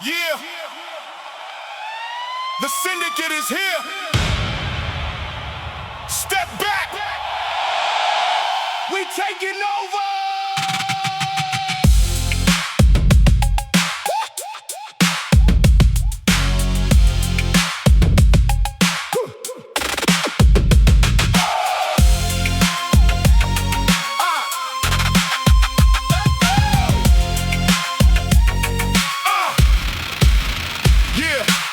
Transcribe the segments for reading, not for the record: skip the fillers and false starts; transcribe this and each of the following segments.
Yeah, the syndicate is here. Step back. We taking over.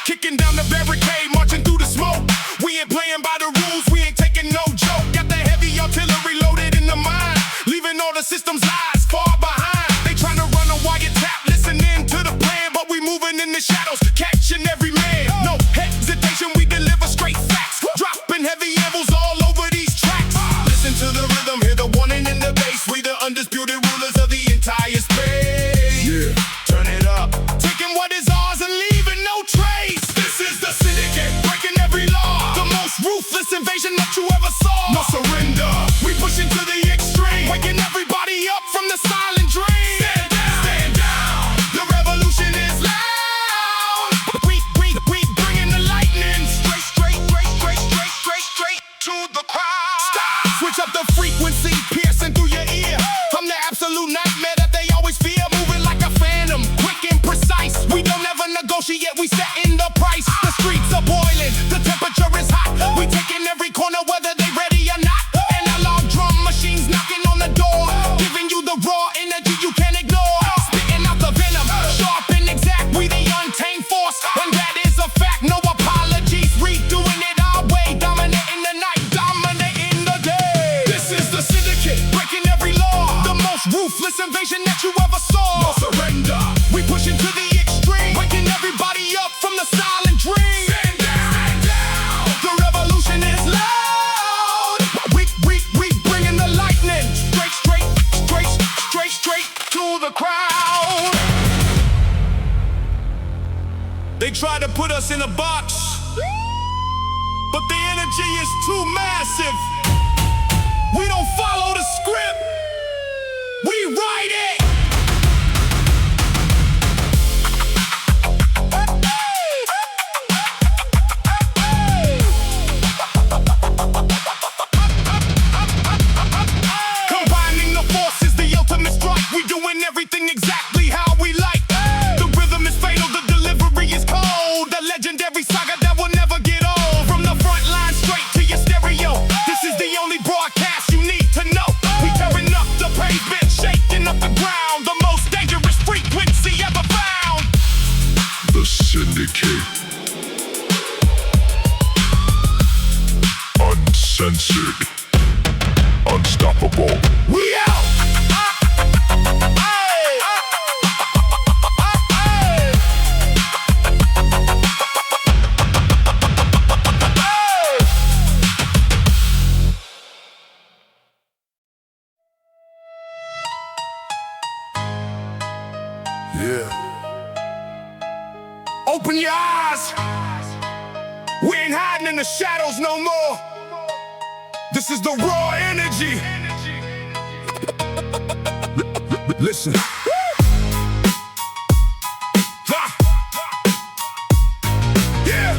Kicking down the barricade, marching through the smoke. We ain't playing by the rules, we ain't taking no joke. Got the heavy artillery loaded in the mine, leaving all the systems lies far behind. They tryna run a wiretap, listening to the plan, but we moving in the shadows, catching every man. No hesitation, we deliver straight facts, dropping heavy ambles all over these tracks. Listen to the rhythm, hear the warning in the bass. We the undisputed rulers of the entire space. Yeah, turn it up, taking what is ours and leaving no trace. This is the syndicate, breaking every law, the most ruthless invasion that you ever saw. No surrender, we pushing to the extreme, waking everybody up from the silent dream. Stand down, stand down, the revolution is loud. We bringing the lightning straight to the crowd. Stop, switch up the frequency, piercing through your ear. I'm the absolute nightmare that they always fear, moving like a phantom, quick and precise. We don't ever negotiate, we set in the price. The streets are boiling, the temperature is hot. We taking every corner whether they ready or not. Analog drum machines knocking on the door, giving you the raw energy you can't ignore. Spitting out the venom, sharp and exact. We the untamed force, and that is a fact. No apologies, redoing it our way. Dominating the night, dominating the day. This is the syndicate, breaking every law, the most ruthless invasion that you ever saw. No surrender, we pushing to the extreme, waking everybody up from the silent dream. Stand down, the revolution is loud. We bringing the lightning straight to the crowd. They try to put us in a box, but the energy is too massive. We don't follow the script, we write it. Combining the forces, the ultimate strike. We doing everything exactly how we like. The rhythm is fatal, the delivery is cold. The legendary saga that will never get old. From the front line straight to your stereo, this is the only broadcast you need to know. We tearing up the pavement, shaking up the ground. The most dangerous frequency ever found. The syndicate. Uncensored. Unstoppable. We out! Yeah. Open your eyes. We ain't hiding in the shadows no more. This is the raw energy. Listen. Yeah.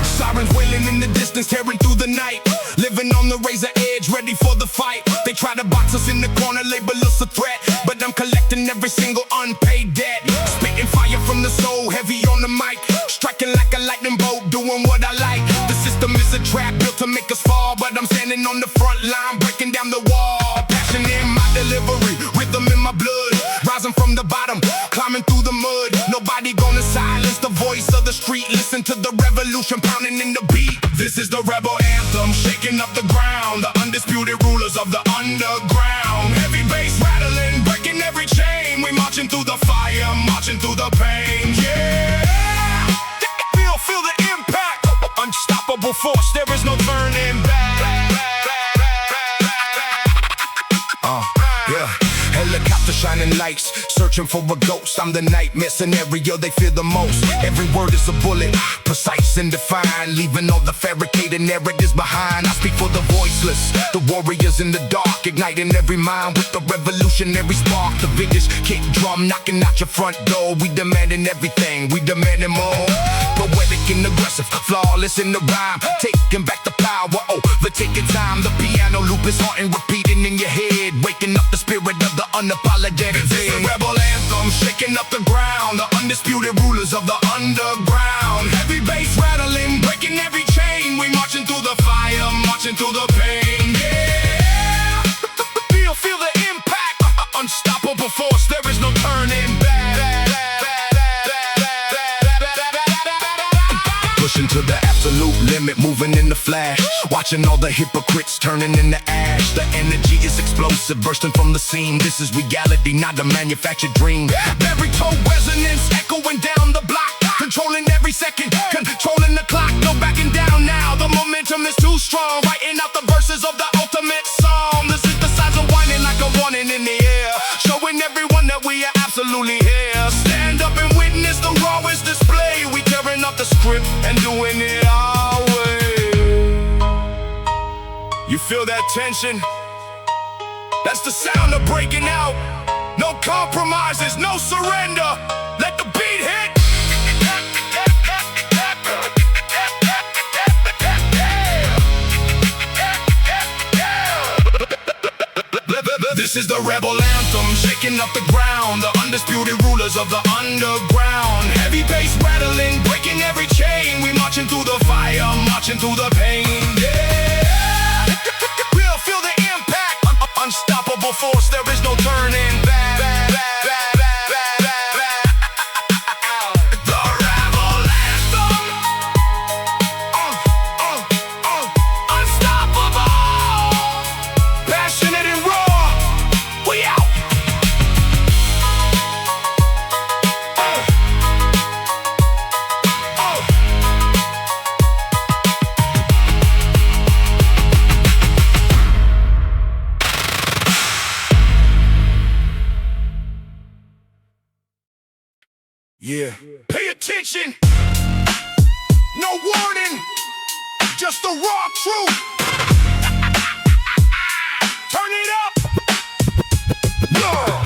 Sirens wailing in the distance, tearing through the night. Living on the razor edge, ready for the fight. They try to box us in the corner, label us a threat, but I'm collecting every single unpaid debt. Spitting fire from the soul, heavy on the mic, striking like a lightning bolt, doing what I like. The system is a trap built to make us fall, but I'm standing on the front line, breaking down the wall. Passion in my delivery, rhythm in my blood, rising from the bottom, climbing through the mud. Nobody gonna silence the voice of the street. Listen to the revolution pounding in the beat. This is the rebel anthem, shaking up the ground. The undisputed rulers of the underground. Heavy bass rattling, breaking every chain. We marching through the fire, marching through the pain. Yeah, feel the impact. Unstoppable force, there is no turning back. Yeah. Helicopter shining lights, searching for a ghost. I'm the nightmare scenario they fear the most. Every word is a bullet, precise and defined, leaving all the fabricated narratives behind. I speak for the voiceless, the warriors in the dark, igniting every mind with the revolutionary spark. The biggest kick drum knocking out your front door. We demanding everything, we demanding more. Poetic and aggressive, flawless in the rhyme, taking back the power, overtaking time. The piano loop is haunting, repeating in your head, waking up the spirit of the unapologetic. It's a rebel anthem, shaking up the ground. The undisputed rulers of the underground. Heavy bass rattling, breaking every chain. We marching through the fire, marching through the pain. Yeah, feel the impact. Unstoppable force, there is no turning back. Pushing to the absolute limit, moving in the flash. Watching all the hypocrites turning into ash. The energy is explosive, bursting from the seam. This is reality, not a manufactured dream. Baritone resonance echoing down the block, controlling every second, controlling the clock. No backing down now, the momentum is too strong. Writing out the verses of the ultimate song. The synthesizer whining like a warning in the air, showing everyone that we are absolutely here. Stand up and witness the rawest display. We tearing up the script and doing it our way. You feel that tension? That's the sound of breaking out. No compromises, no surrender. Let the beat hit. This is the rebel anthem, shaking up the ground. The undisputed rulers of the underground. Heavy bass rattling, breaking every chain. We marching through the fire, marching through the pain. Yeah, we'll feel the impact. Unstoppable force, there is no turning back. The rebel anthem. Unstoppable, passionate and raw. We out. Yeah. Pay attention. No warning. Just the raw truth. Turn it up.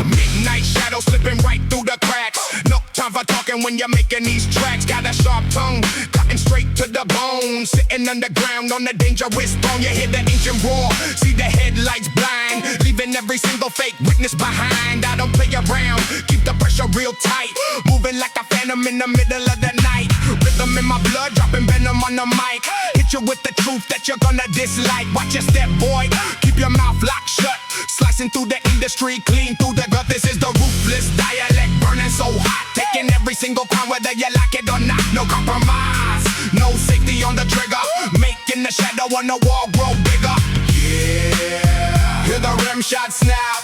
Midnight shadow slipping right through the cracks. No time for talking when you're making these tracks. Got a sharp tongue, cutting straight to the bone. Sitting underground on the dangerous throne. You hear the ancient roar, see the headlights blind, leaving every single fake witness behind. I don't play around, keep the pressure real tight, moving like a phantom in the middle of the night. Rhythm in my blood, dropping venom on the mic. Hit you with the truth that you're gonna dislike. Watch your step, boy, keep your mouth locked shut. Slicing through the industry, clean through the gut. This is the ruthless dialect, burning so hot, taking every single crown whether you like it or not. No compromise, no safety on the trigger, making the shadow on the wall grow bigger. Yeah, hear the rim shot snap.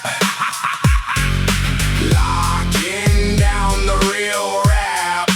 Locking down the real rap.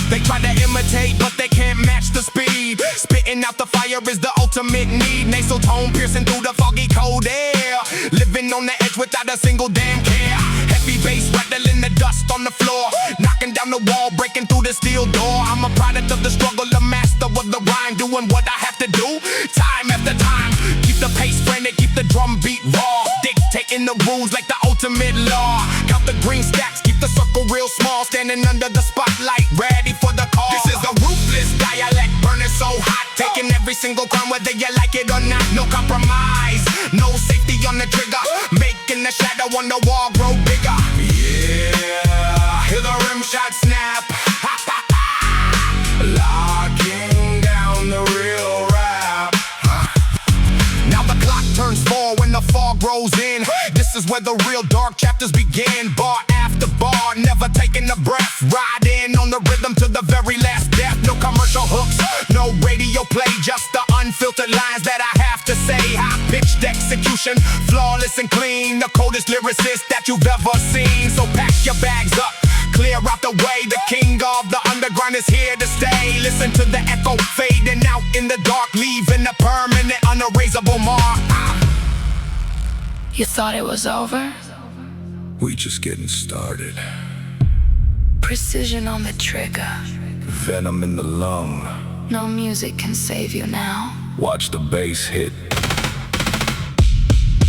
They try to imitate, but they can't match the speed. Spitting out the fire is the ultimate need. Nasal tone piercing through the foggy cold air, living on the edge without a single damn care. Heavy bass rattling the dust on the floor, knocking down the wall, breaking through the steel door. I'm a product of the struggle, a master of the rhyme, doing what I have to do, time after time. Keep the pace frantic, keep the drum beat raw, dictating the rules like the ultimate law. Count the green stacks, keep the circle real small, standing under the spotlight, ready for the call. This is the ruthless dialect, burning so hot, taking every single crown whether you like it or not. No compromise, no safety on the trigger, making the shadow on the wall grow bigger. Yeah, hear the rim shot snap. Locking down the real rap. Now the clock turns 4 when the fog rolls in. This is where the real dark chapters begin. Bar after bar, never taking a breath, riding on the rhythm to the very last death. No commercial hooks, no radio play, just the unfiltered lines that I have to say. High-pitched execution, flawless and clean, the coldest lyricist that you've ever seen. So pack your bags up, clear out the way. The king of the underground is here to stay. Listen to the echo fading out in the dark, leaving a permanent, unerasable mark. You thought it was over? We just getting started. Precision on the trigger. Venom in the lung. No music can save you now. Watch the bass hit.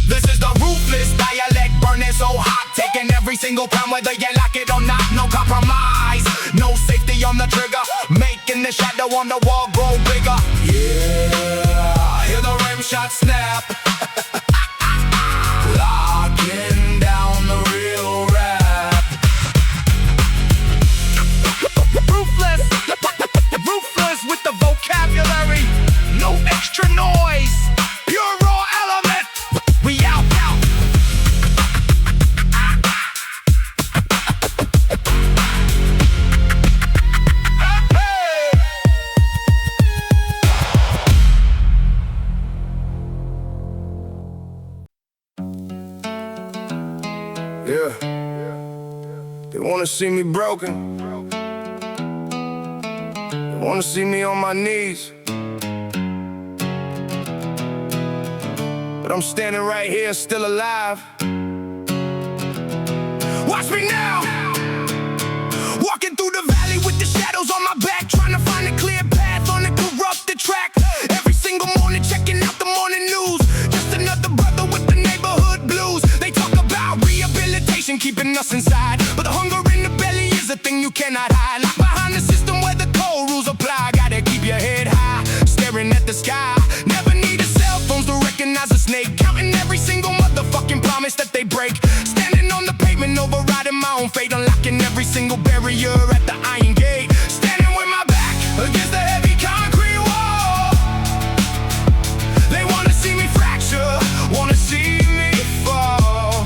This is the ruthless dialect, burning so hot, taking every single pound whether you like it or not. No compromise, no safety on the trigger, making the shadow on the wall grow bigger. Yeah, hear the rim shot snap. Locking down the real rap. Ruthless, ruthless with the vocabulary. No extra noise, pure raw element. We out. Yeah. They wanna see me broken. They wanna see me on my knees. But I'm standing right here, still alive. Watch me now. Walking through the valley with the shadows on my back, trying to find a clear path on the corrupted track. Every single morning checking out the morning news. Just another brother with the neighborhood blues. They talk about rehabilitation, keeping us inside, but the hunger in the belly is a thing you cannot hide. Locked behind the system where the cold rules apply. Gotta keep your head high, staring at the sky. Never need a cell phones to recognize a snake. Counting every single motherfucking promise that they break. Standing on the pavement, overriding my own fate. Unlocking every single barrier at the iron gate. Standing with my back against the heavy concrete wall. They wanna see me fracture, wanna see me fall.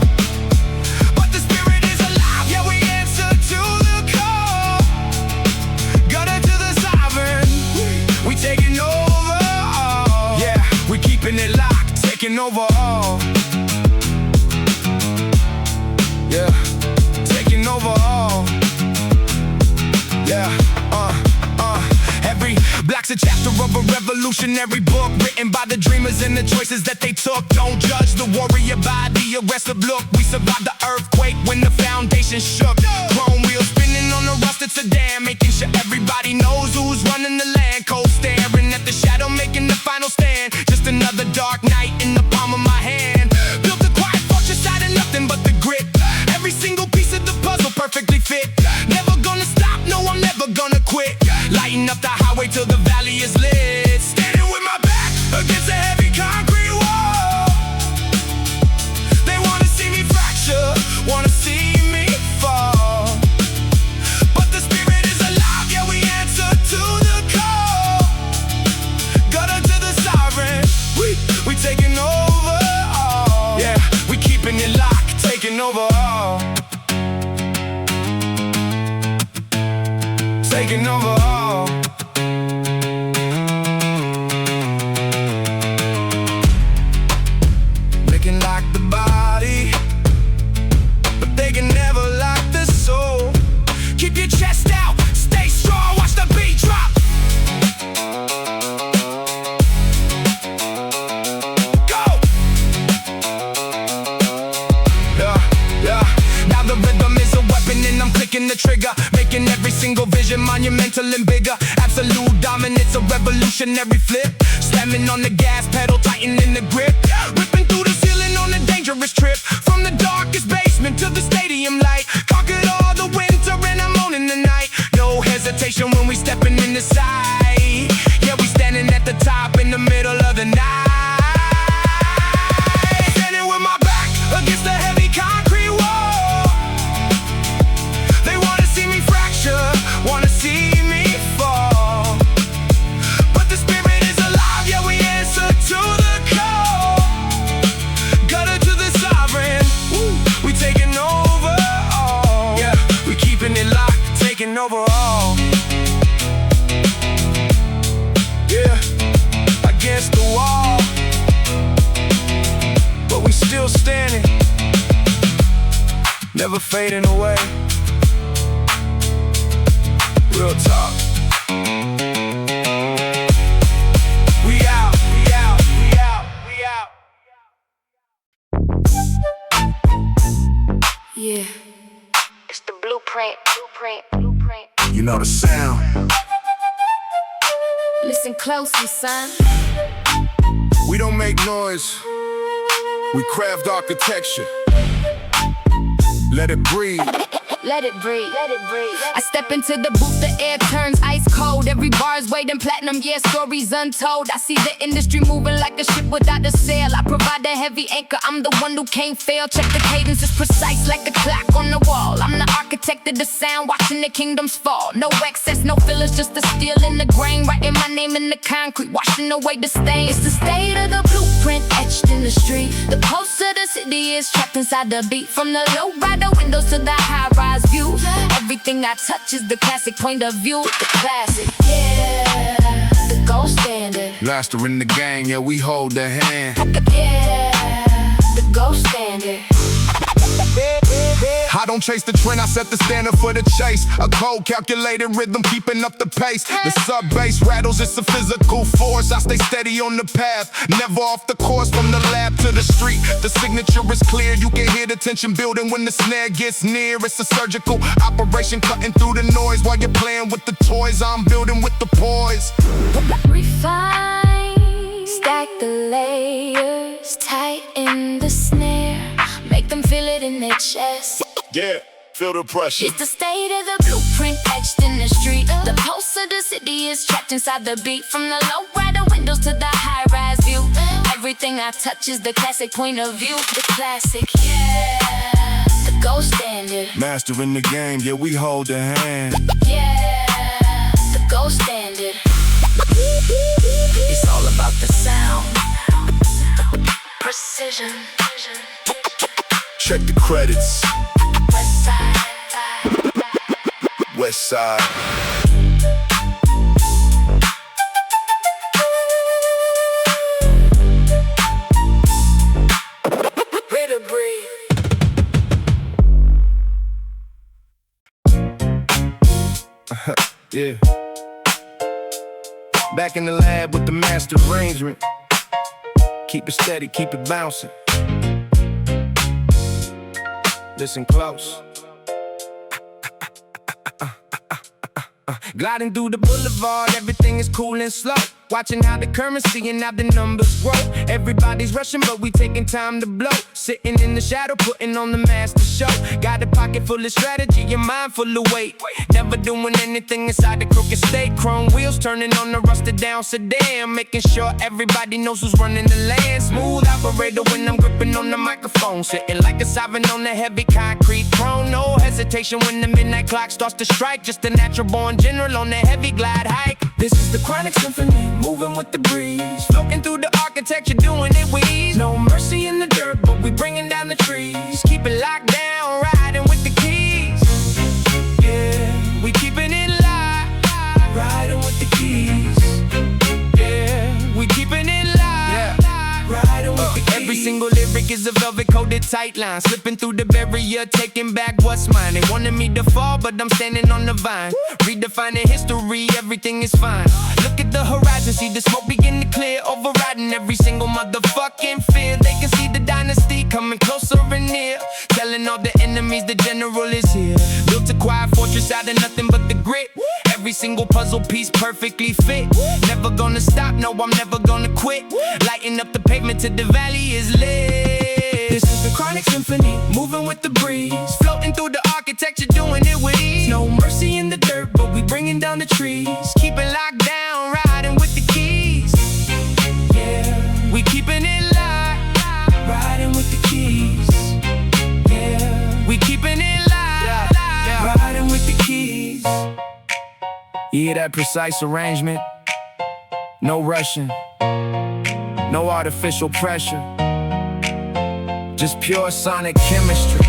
But the spirit is alive, yeah, we answer to the call. Gutter to the sovereign, we taking over all. Yeah, we keeping it locked, taking over all. Yeah, taking over all. Yeah, Every block's a chapter of a revolutionary book, written by the dreamers and the choices that they took. Don't judge the warrior by the aggressive look. We survived the earthquake when the foundation shook. Chrome wheels spinning on the rusted sedan, making sure everybody knows who's running the land. Cold staring at the shadow, making the final stand. Just another dark night in the palm of my hand. Built a quiet fortress out of nothing but the grit. Every single piece of the puzzle perfectly fit. Never gonna stop, no, I'm never gonna quit. Lighting up the highway till the valley is lit. Standing with my back against a heavy concrete wall. They wanna see me fracture, wanna see me fall. But the spirit is alive, yeah, we answer to the call. Gutter to the sovereign, we taking over all. Yeah, we keeping it locked, taking over all. Taking over all. Looking like the body, but they can never lock the soul. Keep your chest out, stay strong, watch the beat drop. Go! Yeah. Now the rhythm is a weapon and I'm clicking the trigger, making every single vision monumental and bigger. Absolute dominance, a revolutionary flip. Slamming on the gas pedal, tightening the grip. Ripping through the ceiling on a dangerous trip. From the darkest basement to the stadium light. Conquered all the winter and I'm owning the night. No hesitation when we stepping in the sight. Yeah, we standing at the top in the middle of the night. Standing with my back against the heavy concrete wall. They wanna see me fracture, wanna see me fall. But the spirit is alive, yeah, we answer to the call. Gutter to the sovereign, we taking over all. Yeah, we keeping it locked, taking over all. Yeah, against the wall, but we still standing, never fading away. Real talk. We out, we out, we out, we out. Yeah. It's the blueprint. You know the sound. Listen closely, son. We don't make noise, we craft architecture. Let it breathe. Let it breathe. I step into the booth, the air turns ice cold. Every bar's waiting platinum, yeah, stories untold. I see the industry moving like a ship without a sail. I provide the heavy anchor, I'm the one who can't fail. Check the cadence, it's precise like a clock on the wall. I'm the architect of the sound, watching the kingdoms fall. No excess, no fillers, just the steel in the grain. Writing my name in the concrete, washing away the stain. It's the state of the blueprint etched in the street. The pulse of the city is trapped inside the beat. From the Lowrider windows to the high-rise view, everything I touch is the classic point of view. The classic, yeah, the gold standard. Master in the gang, yeah, we hold the hand. Yeah, the gold standard. I don't chase the trend, I set the standard for the chase. A cold calculated rhythm, keeping up the pace. The sub-bass rattles, it's a physical force. I stay steady on the path, never off the course. From the lab to the street, the signature is clear. You can hear the tension building when the snare gets near. It's a surgical operation, cutting through the noise. While you're playing with the toys, I'm building with the poise. Refine, stack the layers, tighten the snare, make them feel it in their chest. Yeah, feel the pressure. It's the state of the blueprint etched in the street. The pulse of the city is trapped inside the beat. From the Lowrider windows to the high-rise view, everything I touch is the classic point of view. The classic, yeah, the gold standard. Master in the game, yeah, we hold the hand. Yeah, the gold standard. It's all about the sound, precision. Check the credits. Westside. Westside. Let it breathe. Yeah. Back in the lab with the master arrangement. Keep it steady, keep it bouncing. Listen close. Gliding through the boulevard, everything is cool and slow. Watching how the currency and how the numbers grow. Everybody's rushing, but we taking time to blow. Sitting in the shadow, putting on the master show. Got a pocket full of strategy, your mind full of weight. Never doing anything inside the crooked state. Chrome wheels turning on the rusted down sedan, making sure everybody knows who's running the land. Smooth operator when I'm gripping on the microphone, sitting like a sovereign on the heavy concrete throne. No hesitation when the midnight clock starts to strike. Just a natural born general on the heavy glide hike. This is the chronic symphony, moving with the breeze, floating through the architecture, doing it with ease. No mercy in the dirt, but we bringing down the trees. Keep it locked down, riding with the keys. Yeah, we keeping it locked, riding with the keys. Yeah, we keeping it locked, riding with the keys. Every single lyric is a velvet coated tight line, slipping through the barrier, taking back what's mine. They wanted me to fall, but I'm standing on the vine. Redefining history, everything is fine. Look at the horizon, see the smoke begin to clear, overriding every single motherfucking fear. They can see the dynasty coming closer and near, telling all the enemies the general is here. Built a quiet fortress out of nothing but the grit. Every single puzzle piece perfectly fit. Never gonna stop, no, I'm never gonna quit. Lighting up the pavement till the valley is lit. This is the chronic symphony, moving with the breeze, floating through the architecture, doing it with ease. No mercy in the dirt, but we bringing down the trees. Keep it locked down, riding with the keys. Yeah, we keeping it locked, riding with the keys. Yeah, we keeping it locked, riding with the keys. Yeah, that precise arrangement. No rushing, no artificial pressure, just pure sonic chemistry.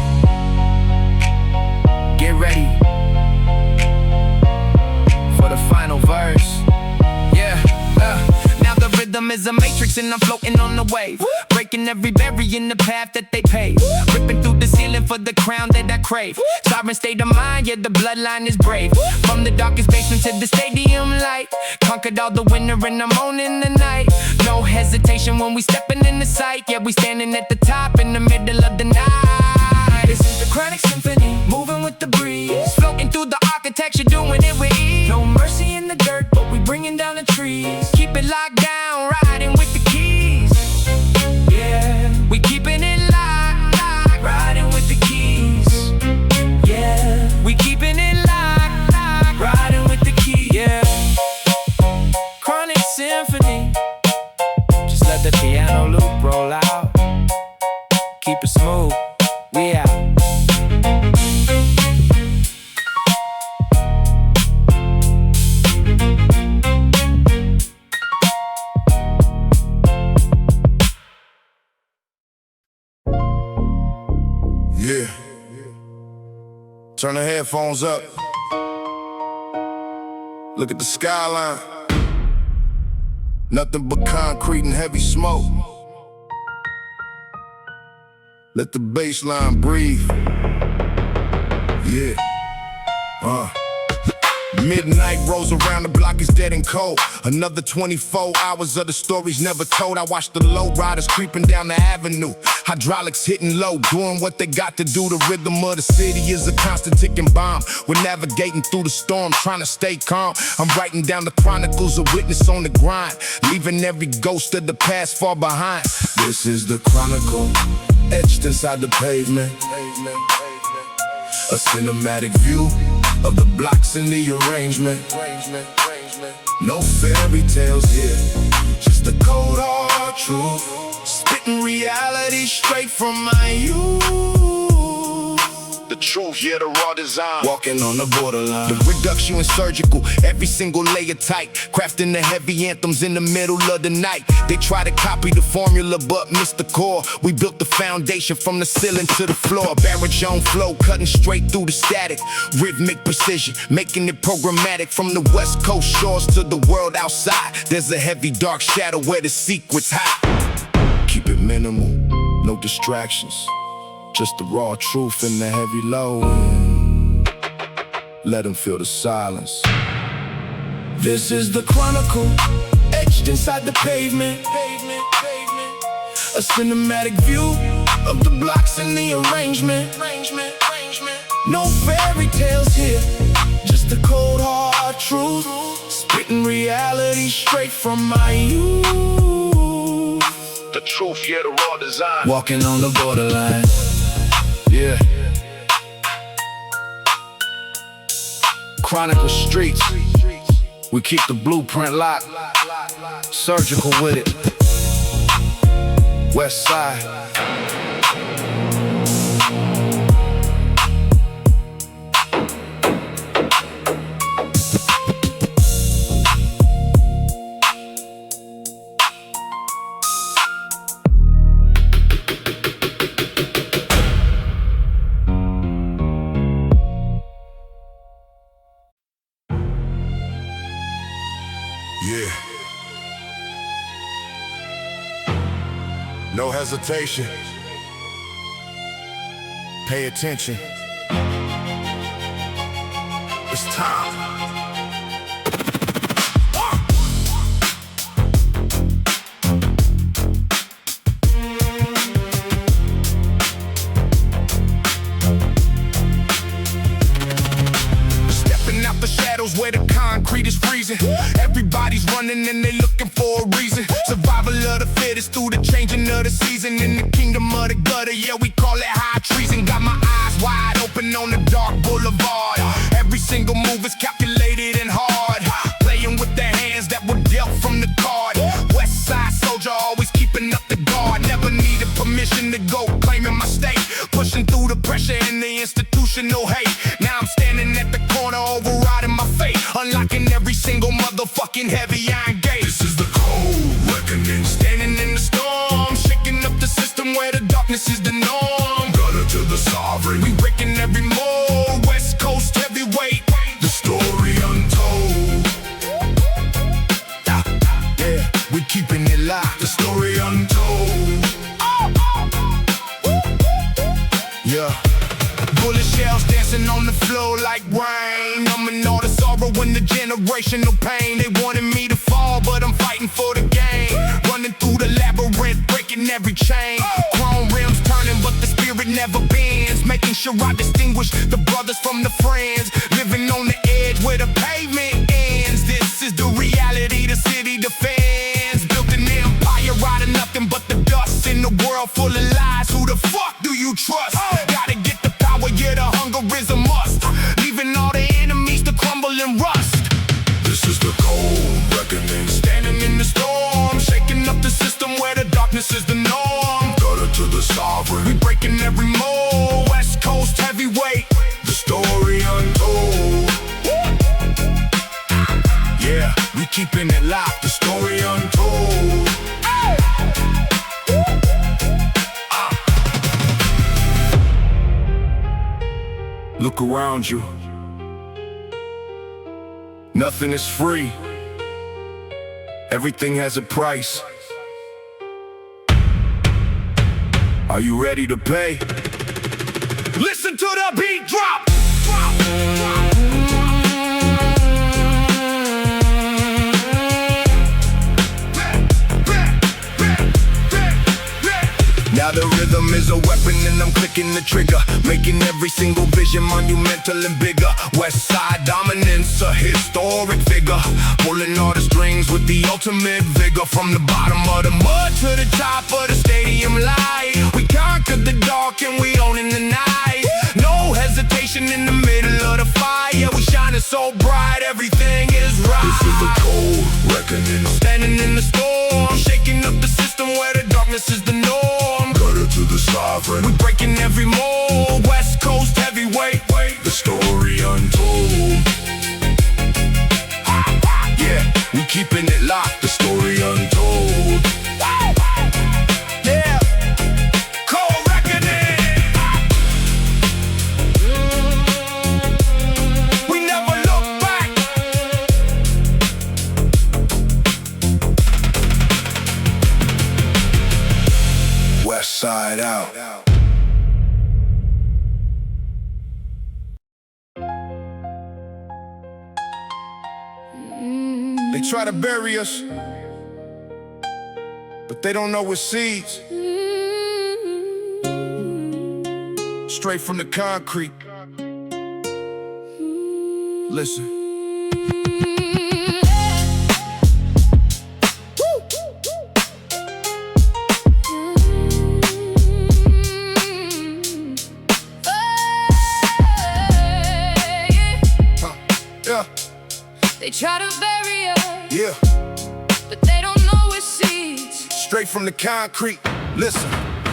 Get ready for the final verse. Yeah, now the rhythm is a matrix and I'm floating on the wave, breaking every barrier in the path that they pave, ripping through the ceiling for the crown that I crave. Sovereign state of mind, yeah, the bloodline is brave. From the darkest basement to the stadium light, conquered all the winter and I'm owning the night. No hesitation when we stepping in the sight, yeah, we standing at the top in the middle of the night. This is the chronic move. We out. Yeah. Turn the headphones up. Look at the skyline. Nothing but concrete and heavy smoke. Let the bass line breathe. Yeah. Midnight rolls around, the block is dead and cold. Another 24 hours of the stories never told. I watch the Lowriders creeping down the avenue. Hydraulics hitting low, doing what they got to do. The rhythm of the city is a constant ticking bomb. We're navigating through the storm, trying to stay calm. I'm writing down the chronicles of witness on the grind, leaving every ghost of the past far behind. This is the chronicle, etched inside the pavement. A cinematic view of the blocks in the arrangement. No fairy tales here, just the cold hard truth. Spitting reality straight from my youth. The truth, yeah, the raw design. Walking on the borderline. The reduction is surgical, every single layer tight. Crafting the heavy anthems in the middle of the night. They try to copy the formula but miss the core. We built the foundation from the ceiling to the floor. Baritone flow, cutting straight through the static. Rhythmic precision, making it programmatic. From the west coast shores to the world outside, there's a heavy dark shadow where the secrets hide. Keep it minimal, no distractions, just the raw truth and the heavy low. Let them feel the silence. This is the chronicle, etched inside the pavement. A cinematic view of the blocks and the arrangement. No fairy tales here, just the cold hard truth. Spitting reality straight from my youth. The truth, yeah, the raw design. Walking on the borderline. Yeah. Chronicle streets. We keep the blueprint locked. Surgical with it. Westside. Yeah. No hesitation. Pay attention. It's time. Stepping out the shadows where the concrete is freezing. Everybody's running and they looking for a reason. Survival of the fittest through the changing of the season. In the kingdom of the gutter, yeah, we call it high treason. Got my eyes wide open on the dark boulevard. Every single move is calculated and hard. Playing with the hands that were dealt from the card. Westside soldier, always keeping up the guard. Never needed permission to go claiming my state. Pushing through the pressure and the institutional hate. Now I'm standing at the corner overriding my fate. Unlocking every single motherfucking heavy iron gate. This is the cold reckoning. Standing in the storm, shaking up the system where the darkness is the norm. Gutter to the sovereign. We breaking every mold. West Coast heavyweight. The story untold. Yeah, we keeping it locked. The story untold. Yeah. Bullet shells dancing on the floor like rain. Numbing all the sorrow and the generational pain. They wanted me to fall, but I'm fighting for the game. Running through the labyrinth, breaking every chain. Chrome rims turning, but the spirit never bends. Making sure I distinguish the brothers from the friends. Living on the edge where the pavement ends. This is the reality the city defends. Built an empire out of nothing but the dust. In a world full of lies, who the fuck do you trust? Gotta get the power, yeah, the hunger is a must. Leaving all the enemies to crumble and rust. This is the cold reckoning. Standing in the storm, shaking up the system where the darkness is the norm. Gutter to the sovereign. We breaking Look around you. Nothing is free. Everything has a price. Are you ready to pay? Listen to the beat drop. Now the rhythm is a weapon and I'm clicking the trigger, making every single vision monumental and bigger. Westside dominance, a historic figure, pulling all the strings with the ultimate vigor. From the bottom of the mud to the top of the stadium light, we conquered the dark and we own in the night. No hesitation in the middle of the fire, we shining so bright, everything is right. This is the cold reckoning. Standing in the storm, shaking up the system where the darkness is the norm. To the sovereign, we breaking every mold. West Coast heavyweight, the story untold. Yeah, we keeping it locked. The story untold. Yeah, cold reckoning. We never look back. Westside out. They try to bury us, but they don't know we're seeds. Straight from the concrete. Listen. They try to bury us, Yeah, but they don't know we're seeds. straight from the concrete. Listen.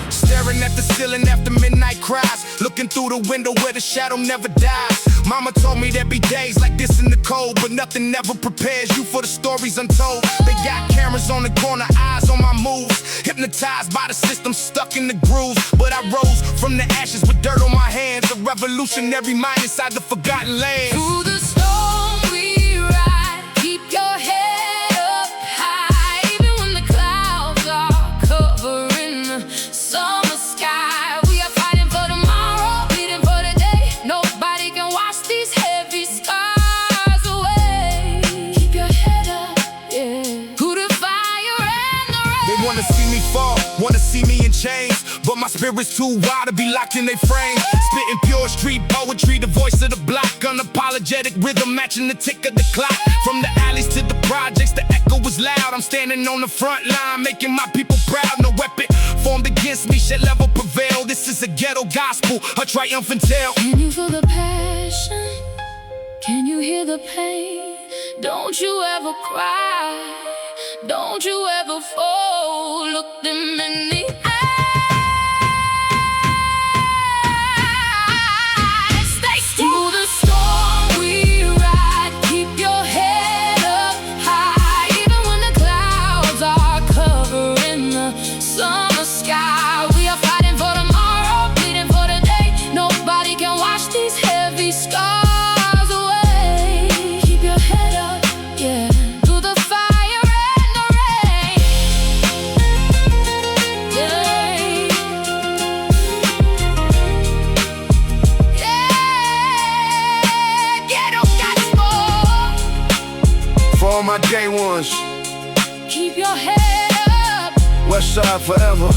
Staring at the ceiling after midnight cries, looking through the window where the shadow never dies. Mama told me there'd be days like this in the cold, but nothing ever prepares you for the stories untold. They got cameras on the corner, eyes on my moves, hypnotized by the system, stuck in the grooves. But I rose from the ashes with dirt on my hands, a revolutionary mind inside the forgotten land. Through the storm we ride, keep your head up high, even when the clouds are covering the summer sky. We are fighting for tomorrow, bleeding for today. Nobody can wash these heavy scars away. Keep your head up, yeah. Through the fire and the rain. They wanna see me fall, wanna see me in chains, but my spirit's too wild to be locked in their frame. Spitting pure street poetry, the voice of the block, unapologetic rhythm matching the tick of the clock. From the alleys to the projects, the echo was loud. I'm standing on the front line, making my people proud. No weapon formed against me shall ever prevail. This is a ghetto gospel, a triumphant tale. Can you feel the passion? Can you hear the pain? Don't you ever cry, don't you ever fall. Look them in the eyes. Stay through the storm we ride, keep your head up high, even when the clouds are covering the summer sky. We are fighting for tomorrow, bleeding for today. Nobody can wash these heavy scars away. Keep your head up, yeah, through the fire and the rain. Yeah. Yeah. Ghetto gospel. For all my day ones, Keep your head up. Westside forever.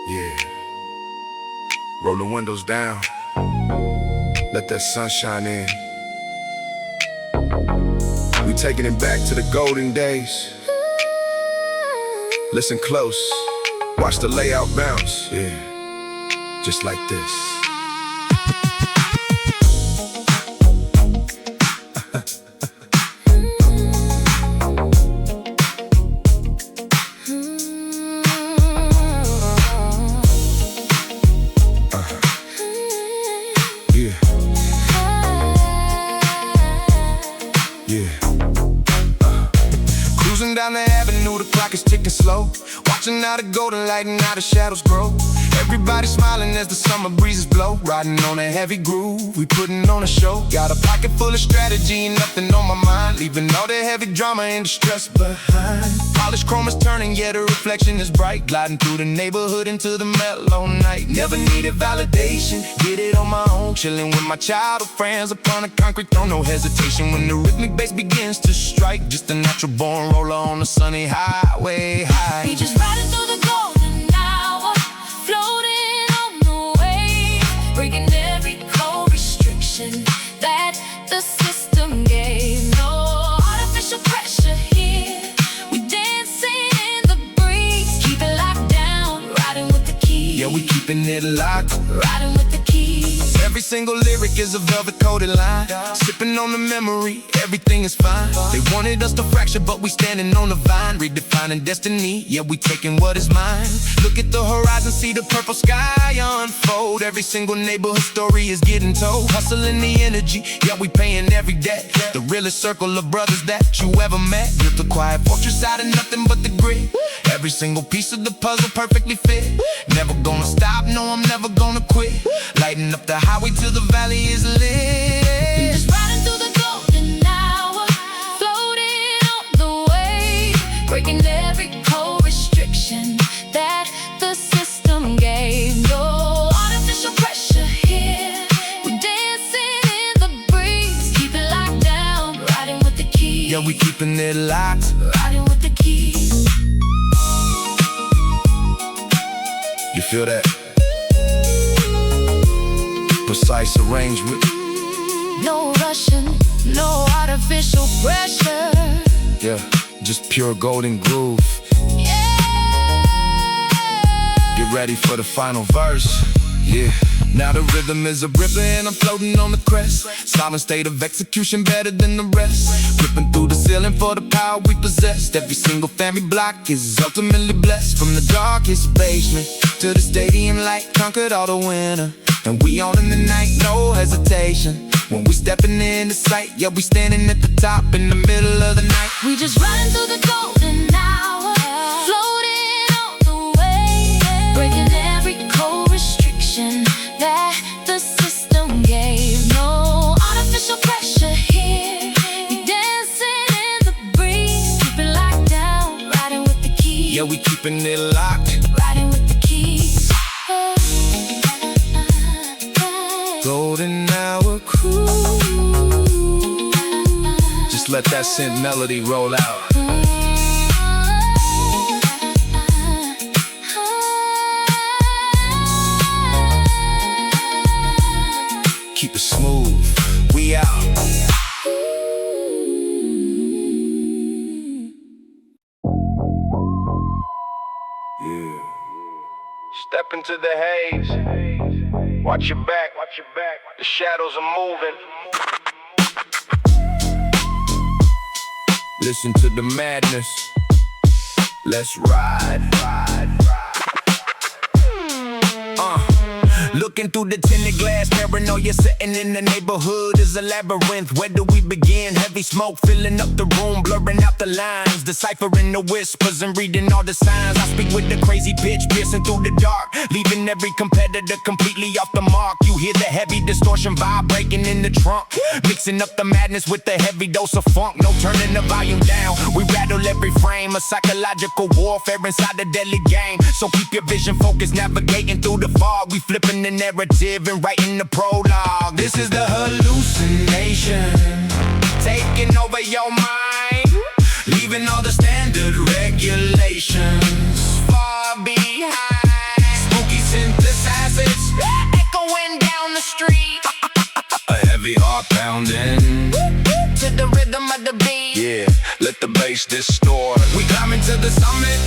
Yeah. Roll the windows down. Let that sunshine in. We taking it back to the golden days. Listen close. Watch the layout bounce. Yeah. Just like this. down the avenue, the clock is ticking slow. Watching how the golden light and how the shadows grow. Everybody smiling as the summer breezes blow. Riding on a heavy groove, we putting on a show. Got a pocket full of strategy and nothing on my mind, leaving all the heavy drama and the stress behind. Polished chrome is turning, yeah, the reflection is bright. Gliding through the neighborhood into the mellow night. Never needed validation, get it on my own. Chilling with my childhood friends upon a concrete throne. No hesitation when the rhythmic bass begins to strike. Just a natural born roller on the sunny highway high. We just riding through the golden hour, floating on the wave, breaking every cold restriction that the system gave. No artificial pressure here, we dancing in the breeze. Keep it locked down, riding with the keys. Yeah, we keeping it locked, riding with the keys. Every single lyric is a velvet coated line. Sipping on the memory, everything is fine. They wanted us to fracture, but we standing on the vine. Redefining destiny, yeah, we taking what is mine. Look at the horizon, see the purple sky unfold. Every single neighborhood story is getting told. Hustling the energy, yeah, we paying every debt. The realest circle of brothers that you ever met. Built a quiet fortress out of nothing but the grit. Every single piece of the puzzle perfectly fit. Never gonna stop, no, I'm never gonna quit. Lighting up the highway till the valley is lit. Just riding through the golden hour, floating on the wave, breaking every cold restriction that the system gave. No artificial pressure here, we're dancing in the breeze. Keep it locked down, riding with the keys. Yeah, we keeping it locked, riding with the keys. You feel that? Precise arrangement. No rushing, no artificial pressure. Yeah, just pure golden groove. Yeah. Get ready for the final verse. Yeah. Now the rhythm is a ripper and I'm floating on the crest. Silent state of execution better than the rest. Flipping through the ceiling for the power we possess. Every single family block is ultimately blessed. From the darkest basement to the stadium light, conquered all the winter. And we on in the night, no hesitation. When we stepping in the sight, yeah, we standing at the top in the middle of the night. We just riding through the golden hour, floating on the wave, breaking every cold restriction that the system gave. No artificial pressure here, we dancing in the breeze. Keep it locked down, riding with the keys. Yeah, we keeping it locked, riding with the keys. golden hour crew. Just let that synth melody roll out. Keep it smooth, we out. Yeah. Step into the haze. Watch your back, the shadows are moving. Listen to the madness. Let's ride. Looking through the tinted glass, paranoia sitting in the neighborhood is a labyrinth. Where do we begin? Heavy smoke filling up the room, blurring out the lines, deciphering the whispers and reading all the signs. I speak with the crazy pitch, piercing through the dark, leaving every competitor completely off the mark. You hear the heavy distortion vibe breaking in the trunk, mixing up the madness with the heavy dose of funk. No turning the volume down, we rattle every frame. A psychological warfare inside the deadly game. So keep your vision focused, navigating through the fog. We flipping the narrative and writing the prologue. This is the hallucination, taking over your mind, leaving all the standard regulations far behind. Spooky synthesizers echoing down the street, a heavy heart pounding to the rhythm of the beat. Yeah, let the bass distort. We climbing to the summit,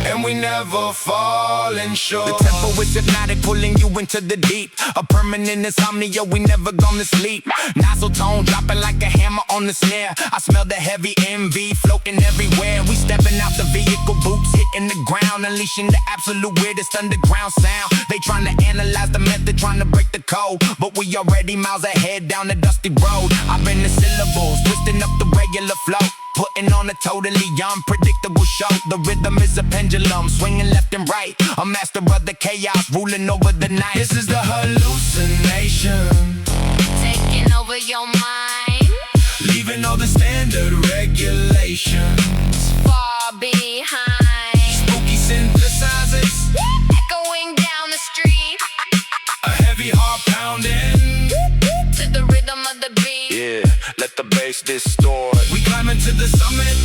and we never falling short. The tempo is hypnotic, pulling you into the deep. A permanent insomnia, we never gonna sleep. Nozzle tone dropping like a hammer on the snare. I smell the heavy MV floating everywhere. We stepping out the vehicle, boots hitting the ground, unleashing the absolute weirdest underground sound. They trying to analyze the method, trying to break the code, but we already miles ahead down the dusty road. I've been the syllables, twisting up the regular flow, putting on a totally unpredictable show. The rhythm is a pendulum, swinging left and right. A master of the chaos, ruling over the night. This is the hallucination, Taking over your mind, leaving all the standard regulations far behind, spooky synthesizers, echoing down the street, a heavy heart pounding to the rhythm of the beat. Yeah, let the bass distort. We climbing to the summit,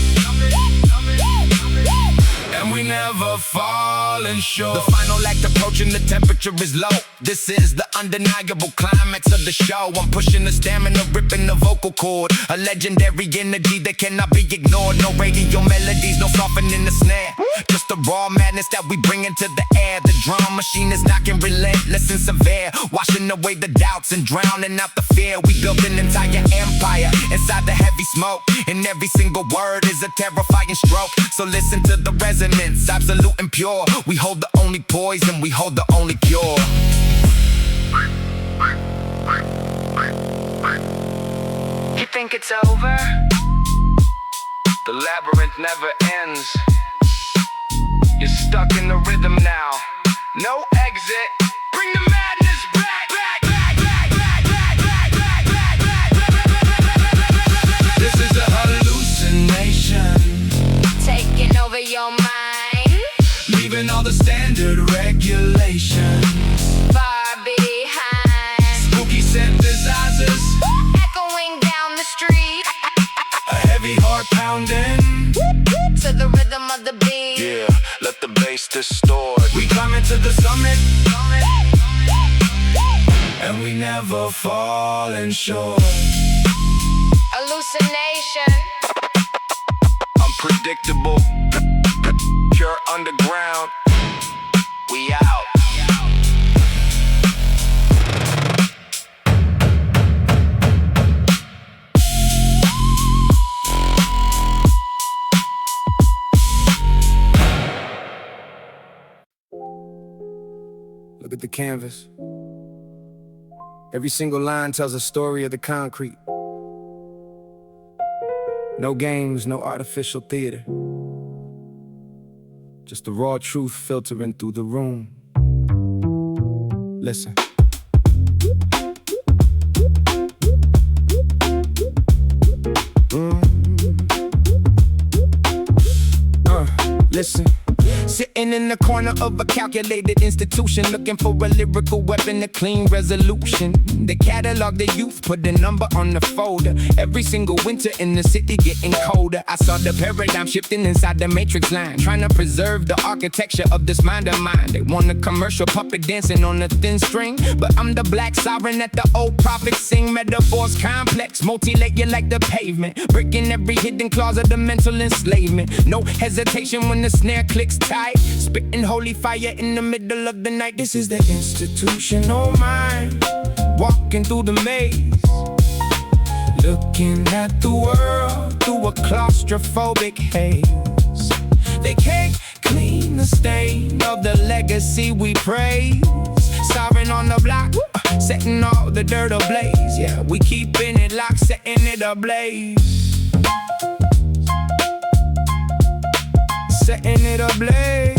and we never falling short. The final act approaching, the temperature is low. This is the undeniable climax of the show. I'm pushing the stamina, ripping the vocal cord. A legendary energy that cannot be ignored. No radio melodies, no softening the snare. Just the raw madness that we bring into the air. The drum machine is knocking relentless and severe, washing away the doubts and drowning out the fear. We built an entire empire inside the heavy smoke, and every single word is a terrifying stroke. So listen to the resonance, absolute and pure. We hold the only poison, we hold the only cure. You think it's over? The labyrinth never ends. You're stuck in the rhythm now. No exit. Bring the madness back, back, back, back, back, back, back, back, back, back. This is a hallucination, Taking over your mind, leaving all the standard regulations far behind, spooky synthesizers, echoing down the street, a heavy heart pounding to the rhythm of the beat. Yeah, let the bass distort. We climbing to the summit, and we never falling short. Hallucination, Unpredictable, pure underground. We out. Look at the canvas. Every single line tells a story of the concrete. No games, no artificial theater. Just the raw truth filtering through the room. Listen. Listen. Sitting in the corner of a calculated institution, looking for a lyrical weapon, a clean resolution. The catalog the youth, put a number on the folder. Every single winter in the city getting colder. I saw the paradigm shifting inside the matrix line, trying to preserve the architecture of this mind of mine. They want a commercial puppet dancing on a thin string, but I'm the black siren that the old prophets sing. Metaphors complex, multi-layer like the pavement, breaking every hidden clause of the mental enslavement. No hesitation when the snare clicks tight, spitting holy fire in the middle of the night. This is the institutional mind, walking through the maze, looking at the world through a claustrophobic haze. They can't clean the stain of the legacy we praise. Siren on the block, setting all the dirt ablaze. Yeah, we keeping it locked, setting it ablaze. Setting it ablaze.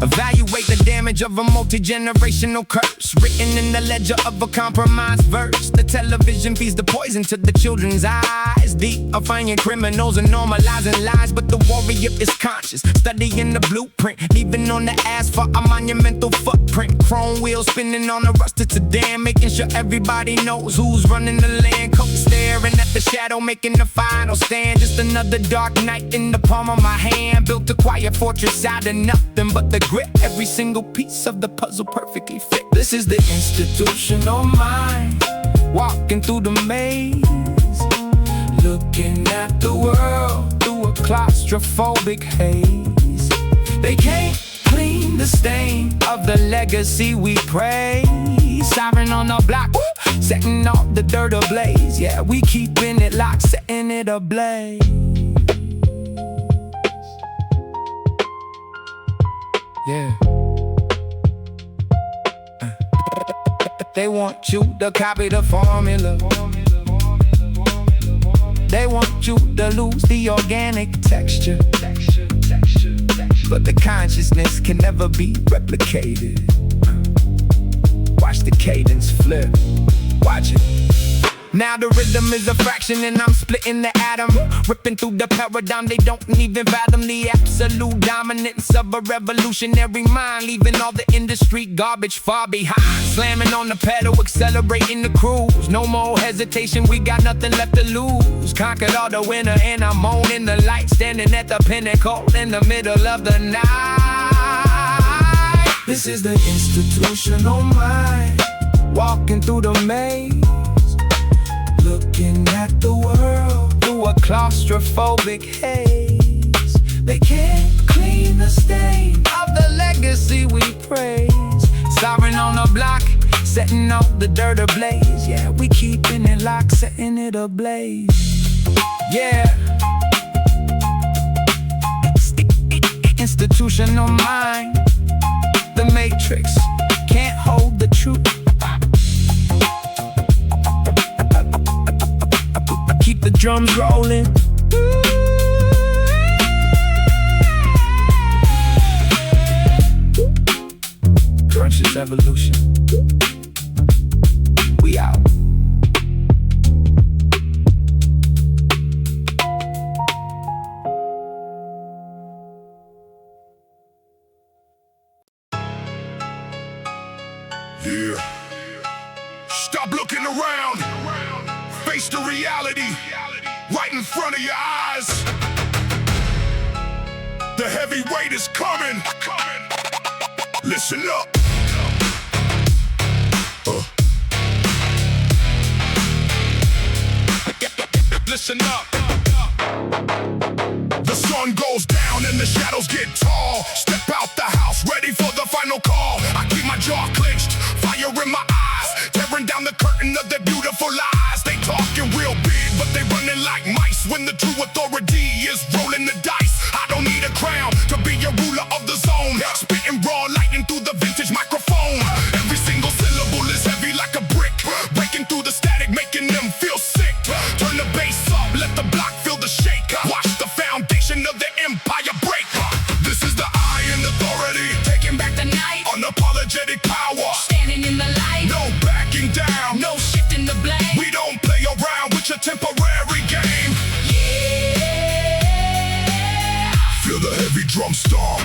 Evaluate the damage of a multi-generational curse, written in the ledger of a compromised verse. The television feeds the poison to the children's eyes, deifying criminals and normalizing lies. But the warrior is conscious, studying the blueprint, leaving on the asphalt a monumental footprint. Chrome wheels spinning on a rusted sedan, making sure everybody knows who's running the land. Coke staring at the shadow, making the final stand. Just another dark night in the palm of my hand. Built a quiet fortress out of nothing but the grip. Every single piece of the puzzle perfectly fit. This is the institutional mind, walking through the maze, Looking at the world through a claustrophobic haze. They can't clean the stain of the legacy we praise. Siren on the block, setting off the dirt ablaze. Yeah, we keeping it locked, setting it ablaze. Yeah. They want you to copy the formula. They want you to lose the organic texture. But the consciousness can never be replicated. Watch the cadence flip. Watch it. Now the rhythm is a fraction and I'm splitting the atom. Ripping through the paradigm, they don't even fathom the absolute dominance of a revolutionary mind. Leaving all the industry garbage far behind. Slamming on the pedal, accelerating the cruise. No more hesitation, we got nothing left to lose. Conquered all the winter and I'm on in the light. Standing at the pinnacle in the middle of the night. This is the institutional mind. Walking through the maze. Looking at the world through a claustrophobic haze. They can't clean the stain of the legacy we praise. Siren on the block, setting off the dirt ablaze. Yeah, we keeping it locked, setting it ablaze. Yeah. Institutional mind. The matrix can't hold the truth. Keep the drums rolling. Crunch's evolution. We out. Yeah. Stop looking around. Face the reality right in front of your eyes. The heavyweight is coming. Listen up. Listen up. The sun goes down and the shadows get tall. Step out the house, ready for the final call. I keep my jaw clenched, fire in my eyes, tearing down the curtain of their beautiful lies. They talking real big, but they running like mice. When the true authority is rolling the dice. I don't need a crown to be a ruler of the zone. Spitting raw lightning through the vintage microphone. Every single syllable is heavy like a brick, breaking through the static, making them feel sick. Turn the bass up, let the block feel the shake. Watch the foundation of the empire break. This is the iron authority, Taking back the night, unapologetic power. standing in the light, No backing down. no shifting the blame. We don't play around with your temporary game. Yeah, Feel the heavy drum stomp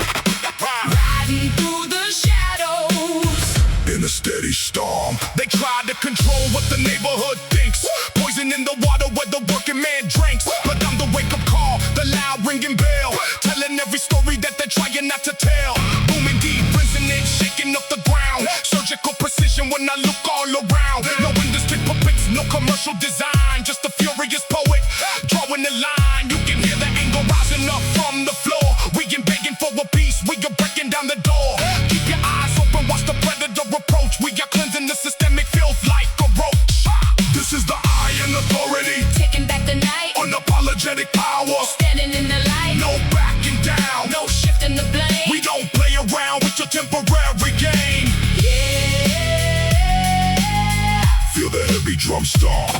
riding through the shadows. in a steady storm. They try to control what the neighborhood thinks. Poison in the water where the working man drinks. But I'm the wake-up call, the loud ringing bell, telling every story that they're trying not to tell. Booming deep, resonant, shaking up the ground. Surgical precision when I look all around. No industry puppets, no commercial design. Just a furious poet, drawing the line. You can hear the anger rising up from the floor. We ain't begging for a piece, we are breaking down the door. Keep your eyes open, watch the predator approach. We are cleansing the systemic filth like a roach. This is the iron authority, Taking back the night, unapologetic power. standing in the light, No backing down. no shifting the blame. We don't play around with your temporary game. Yeah, Feel the heavy drum stomp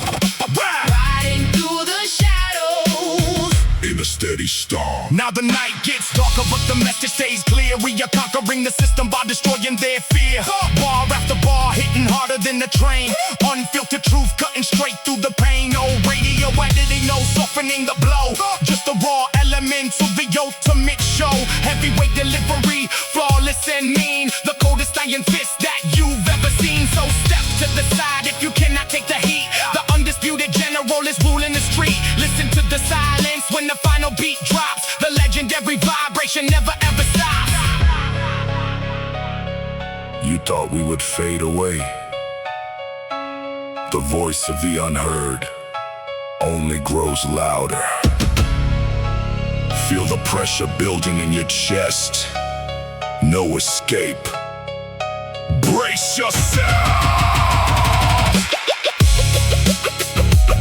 riding through the shadows. in a steady storm. Now the night gets darker, but the message stays clear. We are conquering the system by destroying their fear. Bar after bar, hitting harder than the train. Unfiltered truth, cutting straight through the pain. No radio editing, no softening the blow. Just the raw elements of the ultimate show. Heavyweight delivery, flawless and mean. The coldest iron fist that you've ever seen. So step to the side if you cannot take the heat. The undisputed general is ruling the street. Listen to the silence when the final beat drops. The legendary vibration never ever stops. You thought we would fade away. The voice of the unheard. only grows louder. Feel the pressure building in your chest. No escape. Brace yourself.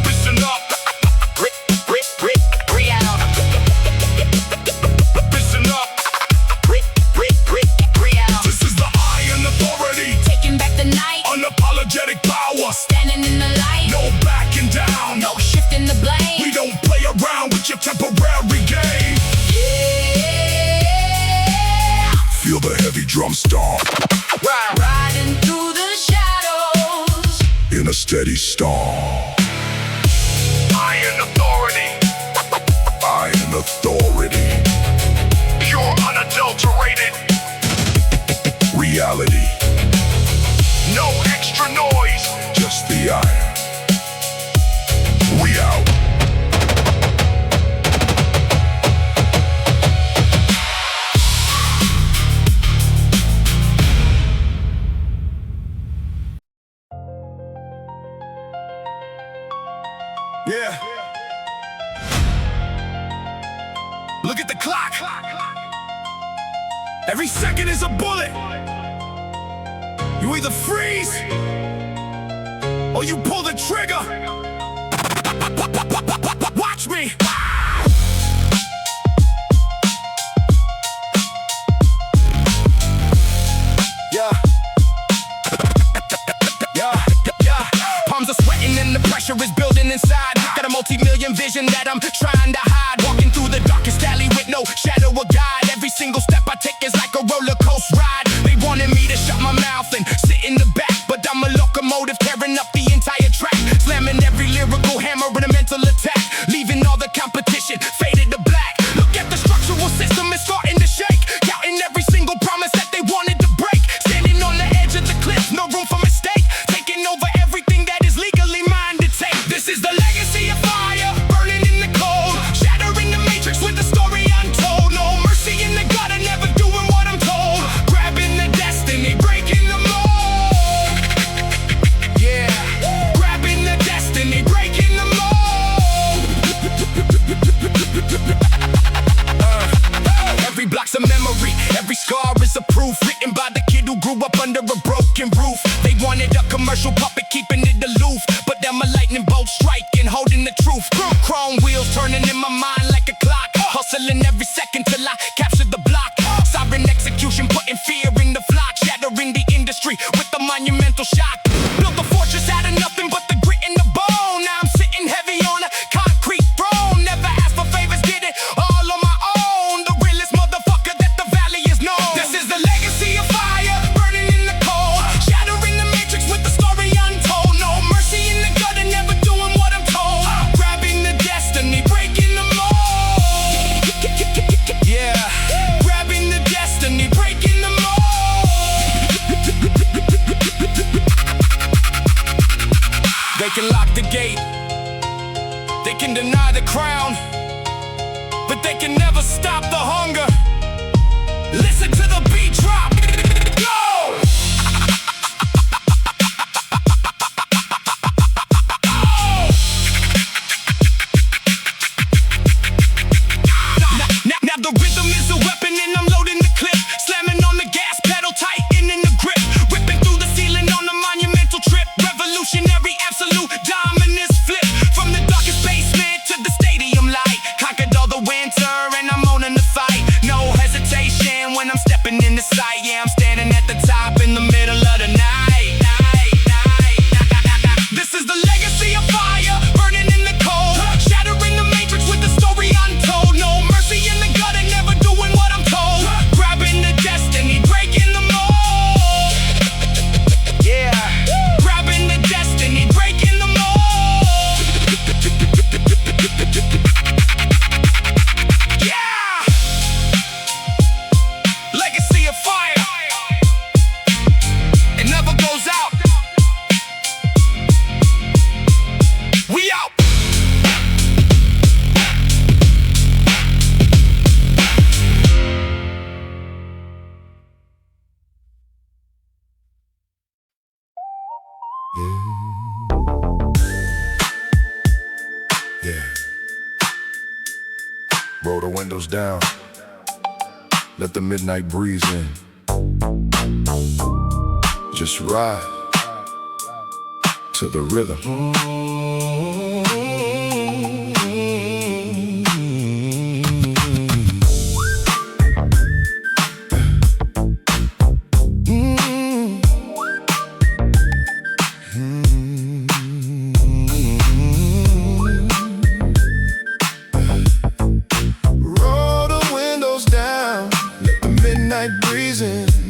Listen up. Listen up. This is the Iron Authority. Taking back the night, Unapologetic power. standing in the light, No backing down. no shifting the blame. We don't play around with your temporary game. Yeah, Feel the heavy drum stomp riding through the shadows. in a steady stomp. Iron Authority. Iron Authority. Pure unadulterated reality. No extra noise. Just the iron. We out. Yeah. Look at the clock. Every second is a bullet. You either freeze or you pull the trigger. Watch me. Yeah. Palms are sweating and the pressure is building inside. Got a multi-million vision that I'm trying to hide. Walking through the darkest alley with no shadow of guide. Every single step I take is like a roller coaster ride. They wanted me to shut my mouth and sit in the back, but I'm a locomotive tearing up the entire track, slamming every lyrical hammer in a mental attack, leaving all the competition faded to black. Look at the structural system, it's starting to shake, counting every single promise that they wanted to break. Standing on the edge of the cliff, no room for mistake, taking over everything that is legally mine to take. This is the legacy of fire, burning in the cold, shattering the matrix with the story untold. No mercy in the gutter, never doing what I'm told, grabbing the destiny, breaking the mold. Yeah, grabbing the destiny, breaking the mold. Every block's a memory, every scar is a proof, written by the kid who grew up under a broken roof. They wanted a commercial puppet, keeping it aloof, but then my lightning bolt striking, holding the truth. Chrome wheels turning in my mind like a clock, hustling every second till I capture the block. Sovereign execution, putting fear in the flock, shattering the industry with a monumental shock. Built a fortress out of nothing but the grit and the bone. Now I'm sitting heavy on a concrete throne. Never asked for favors, did it all on my own. The realest motherfucker that the valley is known. This is the legacy of fire, burning in the cold, shattering the matrix with the story untold. No mercy in the gutter, never doing what I'm told, grabbing the destiny, breaking the mold. Yeah, grabbing the destiny, breaking the mold. They can lock the gate, they can deny the crown, but they can never stop the hunger. Listen to the beat drop. Go! Now the rhythm is a weapon and I'm loading the clip, slamming on the gas pedal, tightening the grip, ripping through the ceiling on a monumental trip. Revolutionary, absolute dominance flip, from the darkest basement to the stadium light. Conquered all the winter and I'm owning the fight. No hesitation when I'm stepping in the sight. Yeah, I'm standing at the top in the middle of the night. This is the legacy of fire, burning in the cold, shattering the matrix with the story untold. No mercy in the gutter, never doing what I'm told, grabbing the destiny, breaking the mold. Yeah, grabbing the destiny, breaking the mold. Yeah, legacy of fire, it never goes out. We out. Roll the windows down, let the midnight breeze in. Just ride to the rhythm.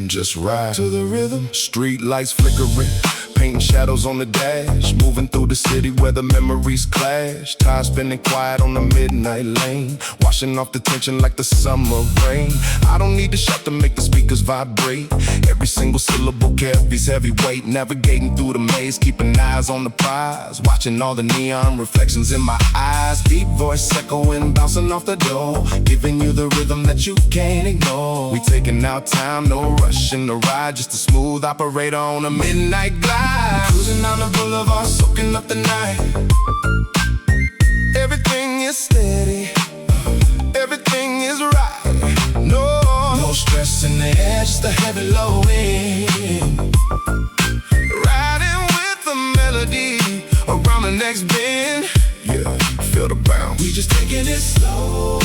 Just ride to the rhythm. Street lights flickering, painting shadows on the dash. Moving through the city where the memories clash. Time spending quiet on the midnight lane, washing off the tension like the summer rain. I don't need to shout to make the speakers vibrate. Every single syllable carries heavy weight. Navigating through the maze, keeping eyes on the prize. Watching all the neon reflections in my eyes. Deep voice echoing, bouncing off the door, giving you the rhythm that you can't ignore. We taking our time, no rush in the ride. Just a smooth operator on a midnight glide. Cruising down the boulevard, soaking up the night. Everything is steady, everything is right. No stress in the air, just a heavy low wind. Riding with the melody around the next bend. Yeah, feel the bounce. We just taking it slow.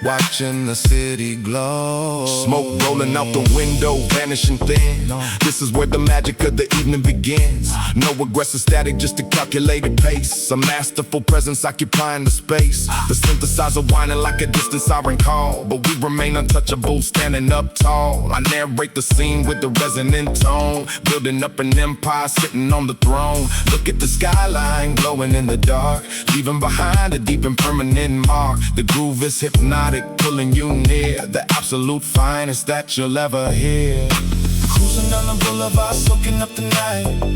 Watching the city glow. Smoke rolling out the window, vanishing thin. This is where the magic of the evening begins. No aggressive static, just a calculated pace. A masterful presence occupying the space. The synthesizer whining like a distant siren call, but we remain untouchable, standing up tall. I narrate the scene with the resonant tone, building up an empire, sitting on the throne. Look at the skyline glowing in the dark, leaving behind a deep and permanent mark. The groove is hypnotic, pulling you near the absolute finest that you'll ever hear. Cruising down the boulevard, soaking up the night.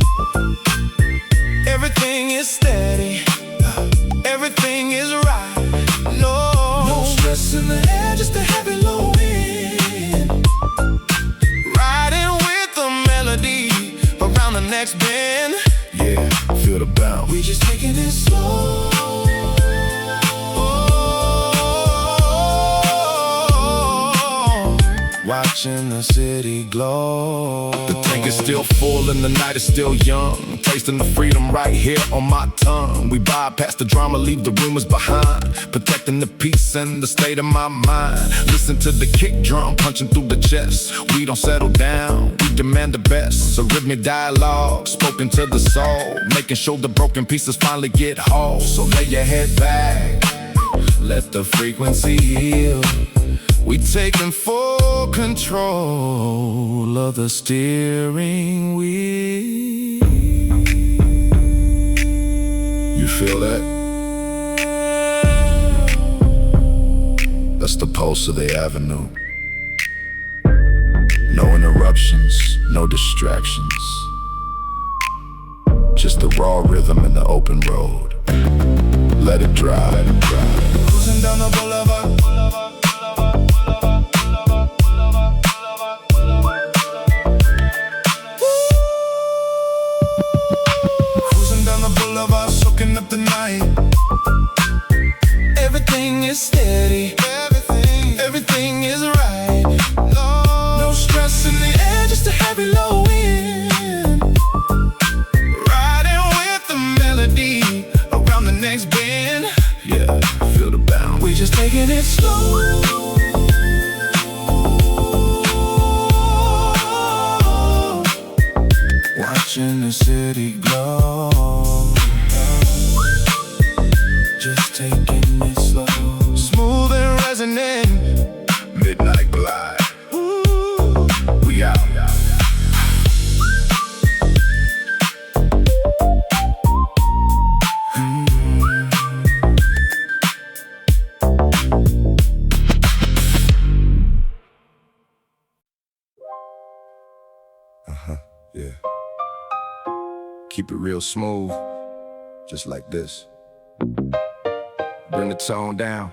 Everything is steady, everything is right. No stress in the air, just a heavy low wind. Riding with the melody around the next bend. Yeah, feel the bounce. We just taking it slow. Watching the city glow. The tank is still full and the night is still young. Tasting the freedom right here on my tongue. We bypass the drama, leave the rumors behind. Protecting the peace and the state of my mind. Listen to the kick drum punching through the chest. We don't settle down, we demand the best. So rhythmic dialogue spoken to the soul, making sure the broken pieces finally get whole. So lay your head back, let the frequency heal. We taking full control of the steering wheel. You feel that? That's the pulse of the avenue. No interruptions, no distractions. Just the raw rhythm in the open road. Let it drive, let it drive. Cruising down the boulevard. Soaking up the night. Everything is steady, everything is right. No stress in the air, just a heavy low wind. Riding with the melody around the next bend. Yeah, feel the bounce. We just taking it slow. Watching the city glow. Just taking it slow. Smooth and resonant. Midnight glide. Ooh, we out. Yeah. Keep it real smooth, just like this. Bring the tone down.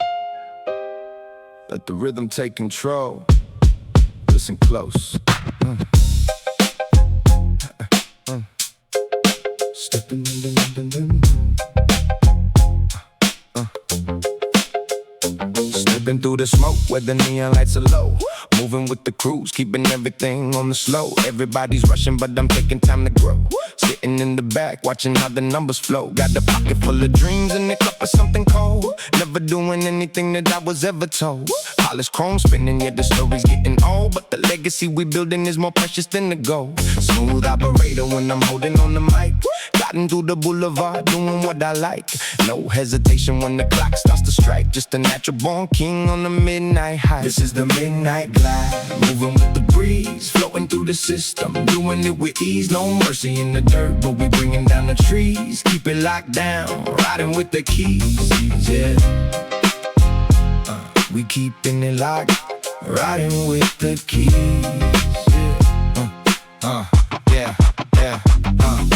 Let the rhythm take control. Listen close. Step Slipping through the smoke where the neon lights are low. Moving with the crews, keeping everything on the slow. Everybody's rushing, but I'm taking time to grow. Sitting in the back, watching how the numbers flow. Got the pocket full of dreams and a cup of something cold. Never doing anything that I was ever told. Polished chrome spinning, yeah, the story's getting old. But the legacy we building is more precious than the gold. Smooth operator when I'm holding on the mic. Gliding through the boulevard, doing what I like. No hesitation when the clock starts to strike. Just a natural born king on the midnight high. This is the midnight glide, moving with the breeze, floating through the system, doing it with ease. No mercy in the dirt, but we bringing down the trees. Keep it locked down, riding with the keys, yeah. We keeping it locked, riding with the keys, yeah.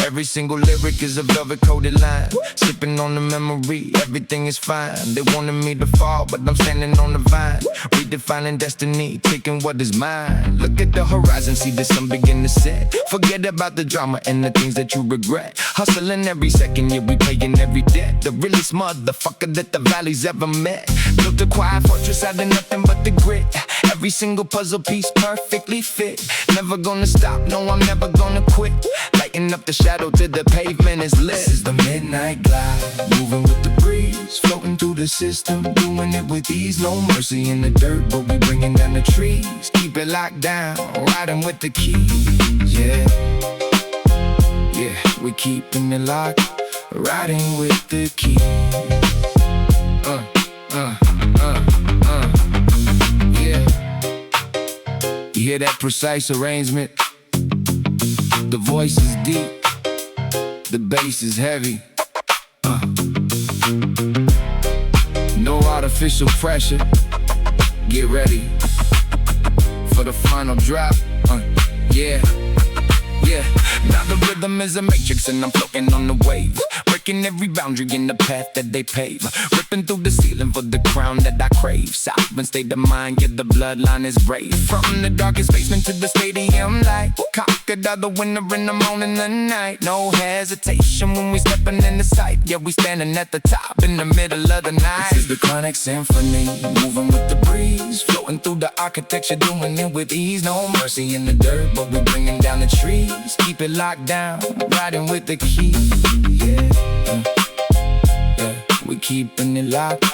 Every single lyric is a velvet coated line. Sipping on the memory, everything is fine. They wanted me to fall, but I'm standing on the vine. Redefining destiny, taking what is mine. Look at the horizon, see the sun begin to set. Forget about the drama and the things that you regret. Hustling every second, yeah, we paying every debt. The realest motherfucker that the valley's ever met. Built a quiet fortress out of nothing but the grit. Every single puzzle piece perfectly fit. Never gonna stop, no, I'm never gonna quit. Lighting up the shadow till the pavement is lit. This is the midnight glide, moving with the breeze, floating through the system, doing it with ease. No mercy in the dirt, but we bringing down the trees. Keep it locked down, riding with the keys, yeah. Yeah, we keeping it locked, riding with the keys. Yeah. You hear that precise arrangement? The voice is deep, the bass is heavy. No artificial pressure. Get ready for the final drop. Yeah. Now the rhythm is a matrix and I'm floating on the wave, breaking every boundary in the path that they pave. Ripping through the ceiling for the crown that I crave. Sovereign state of mind, yeah, the bloodline is brave. From the darkest basement to the stadium light, conquered all the winter in the morning and night. No hesitation when we stepping in the sight. Yeah, we standing at the top in the middle of the night. This is the chronic symphony, moving with the breeze, floating through the architecture, doing it with ease. No mercy in the dirt, but we bringing down the trees. Keep it locked down, riding with the keys, yeah. We keeping it locked,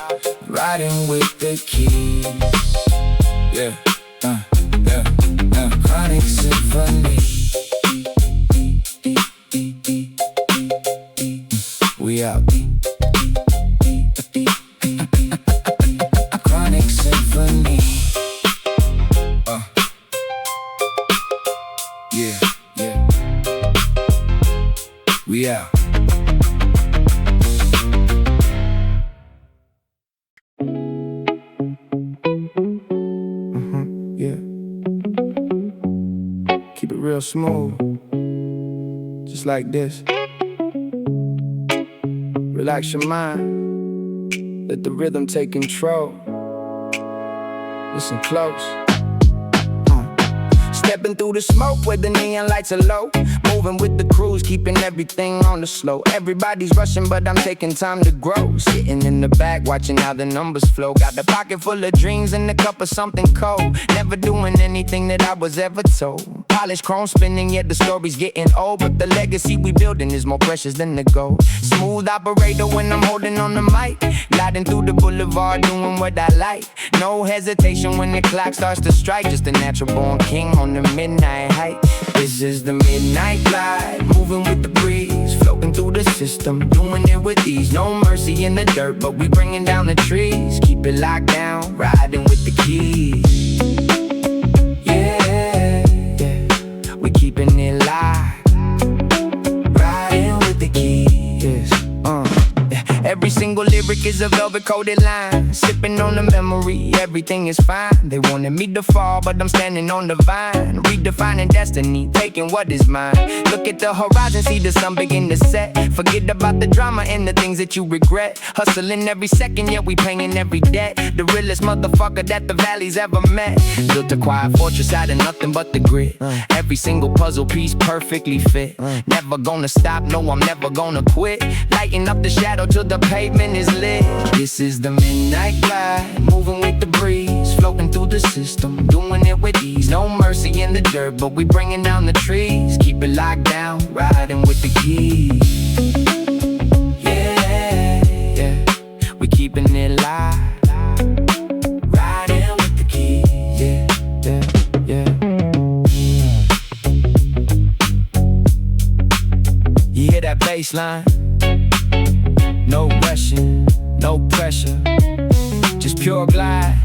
riding with the keys, yeah. Chronic symphony. We out. Chronic symphony. Yeah. We out. Yeah. Keep it real smooth, just like this. Relax your mind, let the rhythm take control. Listen close. Stepping through the smoke where the neon lights are low. Moving with the crews, keeping everything on the slow. Everybody's rushing, but I'm taking time to grow. Sitting in the back, watching how the numbers flow. Got the pocket full of dreams and a cup of something cold. Never doing anything that I was ever told. Polished chrome spinning, yet the story's getting old. But the legacy we building is more precious than the gold. Smooth operator when I'm holding on the mic. Gliding through the boulevard, doing what I like. No hesitation when the clock starts to strike. Just a natural born king on the midnight height. This is the midnight glide, moving with the breeze, floating through the system, doing it with ease. No mercy in the dirt, but we bringing down the trees. Keep it locked down, riding with the keys. Yeah. We keeping it locked, riding with the keys. Every single lyric lyric is a velvet coated line. Sipping on the memory, everything is fine. They wanted me to fall, but I'm standing on the vine. Redefining destiny, taking what is mine. Look at the horizon, see the sun begin to set. Forget about the drama and the things that you regret. Hustling every second, yet we paying every debt. The realest motherfucker that the valley's ever met. Built a quiet fortress out of nothing but the grit. Every single puzzle piece perfectly fit. Never gonna stop, no, I'm never gonna quit. Lighting up the shadow till the pavement is lit. This is the midnight glide, moving with the breeze, floating through the system, doing it with ease. No mercy in the dirt, but we bringing down the trees. Keep it locked down, riding with the keys. Yeah, yeah, we keeping it live. Riding with the keys. Yeah, yeah, yeah. You hear that bass line? No rushing, no pressure, just pure glide.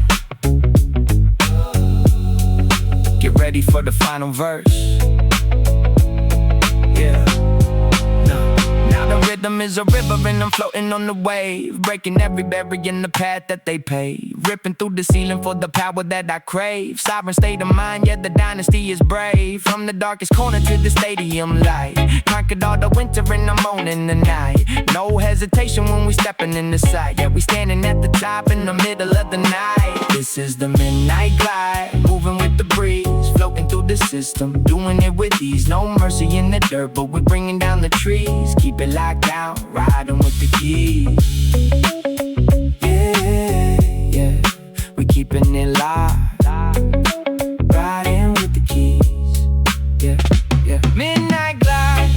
Get ready for the final verse. Yeah. Now the rhythm is a river and I'm floating on the wave, breaking every barrier in the path that they pave. Ripping through the ceiling for the power that I crave. Sovereign state of mind, yeah, the dynasty is brave. From the darkest corner to the stadium light, conquered all the winter and I'm owning the night. No hesitation when we stepping in the sight. Yeah, we standing at the top in the middle of the night. This is the midnight glide, moving with the breeze, floating through the system, doing it with ease. No mercy in the dirt, but we're bringing down the trees. Keep it locked down, riding with the keys. Yeah, yeah, we keeping it live. Riding with the keys. Yeah, yeah. Midnight glide,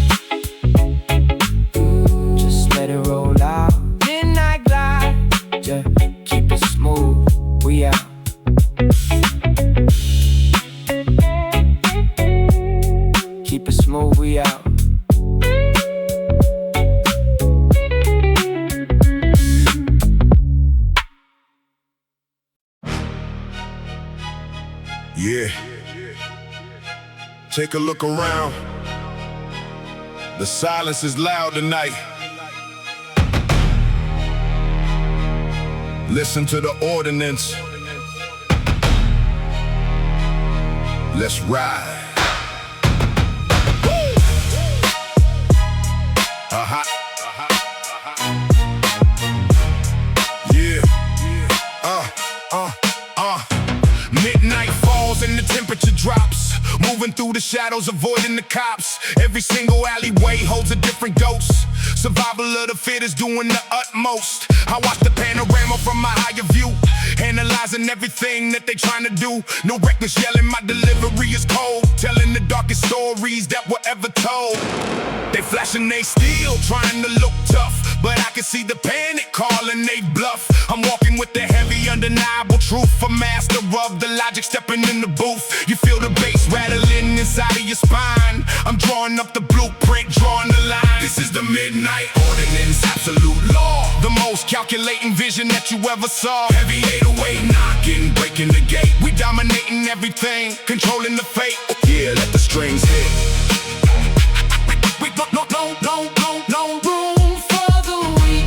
just let it roll out. Midnight glide, yeah, keep it smooth, we out. Keep it smooth, we out. Yeah. Take a look around. The silence is loud tonight. Listen to the ordinance. Let's ride. Yeah. Midnight falls and the temperature drops. Moving through the shadows, avoiding the cops. Every single alleyway holds a different ghost. Survival of the fittest, doing the utmost. I watch the panorama from my higher view, analyzing everything that they trying to do. No reckless yelling, my delivery is cold, telling the darkest stories that were ever told. They flashing they steel, trying to look tough, but I can see the panic calling they bluff. I'm walking with the heavy, undeniable truth. A master of the logic, stepping in the booth. You feel the bass rattling inside of your spine. I'm drawing up the blueprint, drawing the line. This is the midnight ordinance, absolute law. The most calculating vision that you ever saw. Heavy 808 knocking, breaking the gate. We dominating everything, controlling the fate. Yeah, let the strings hit. We no room for the weak.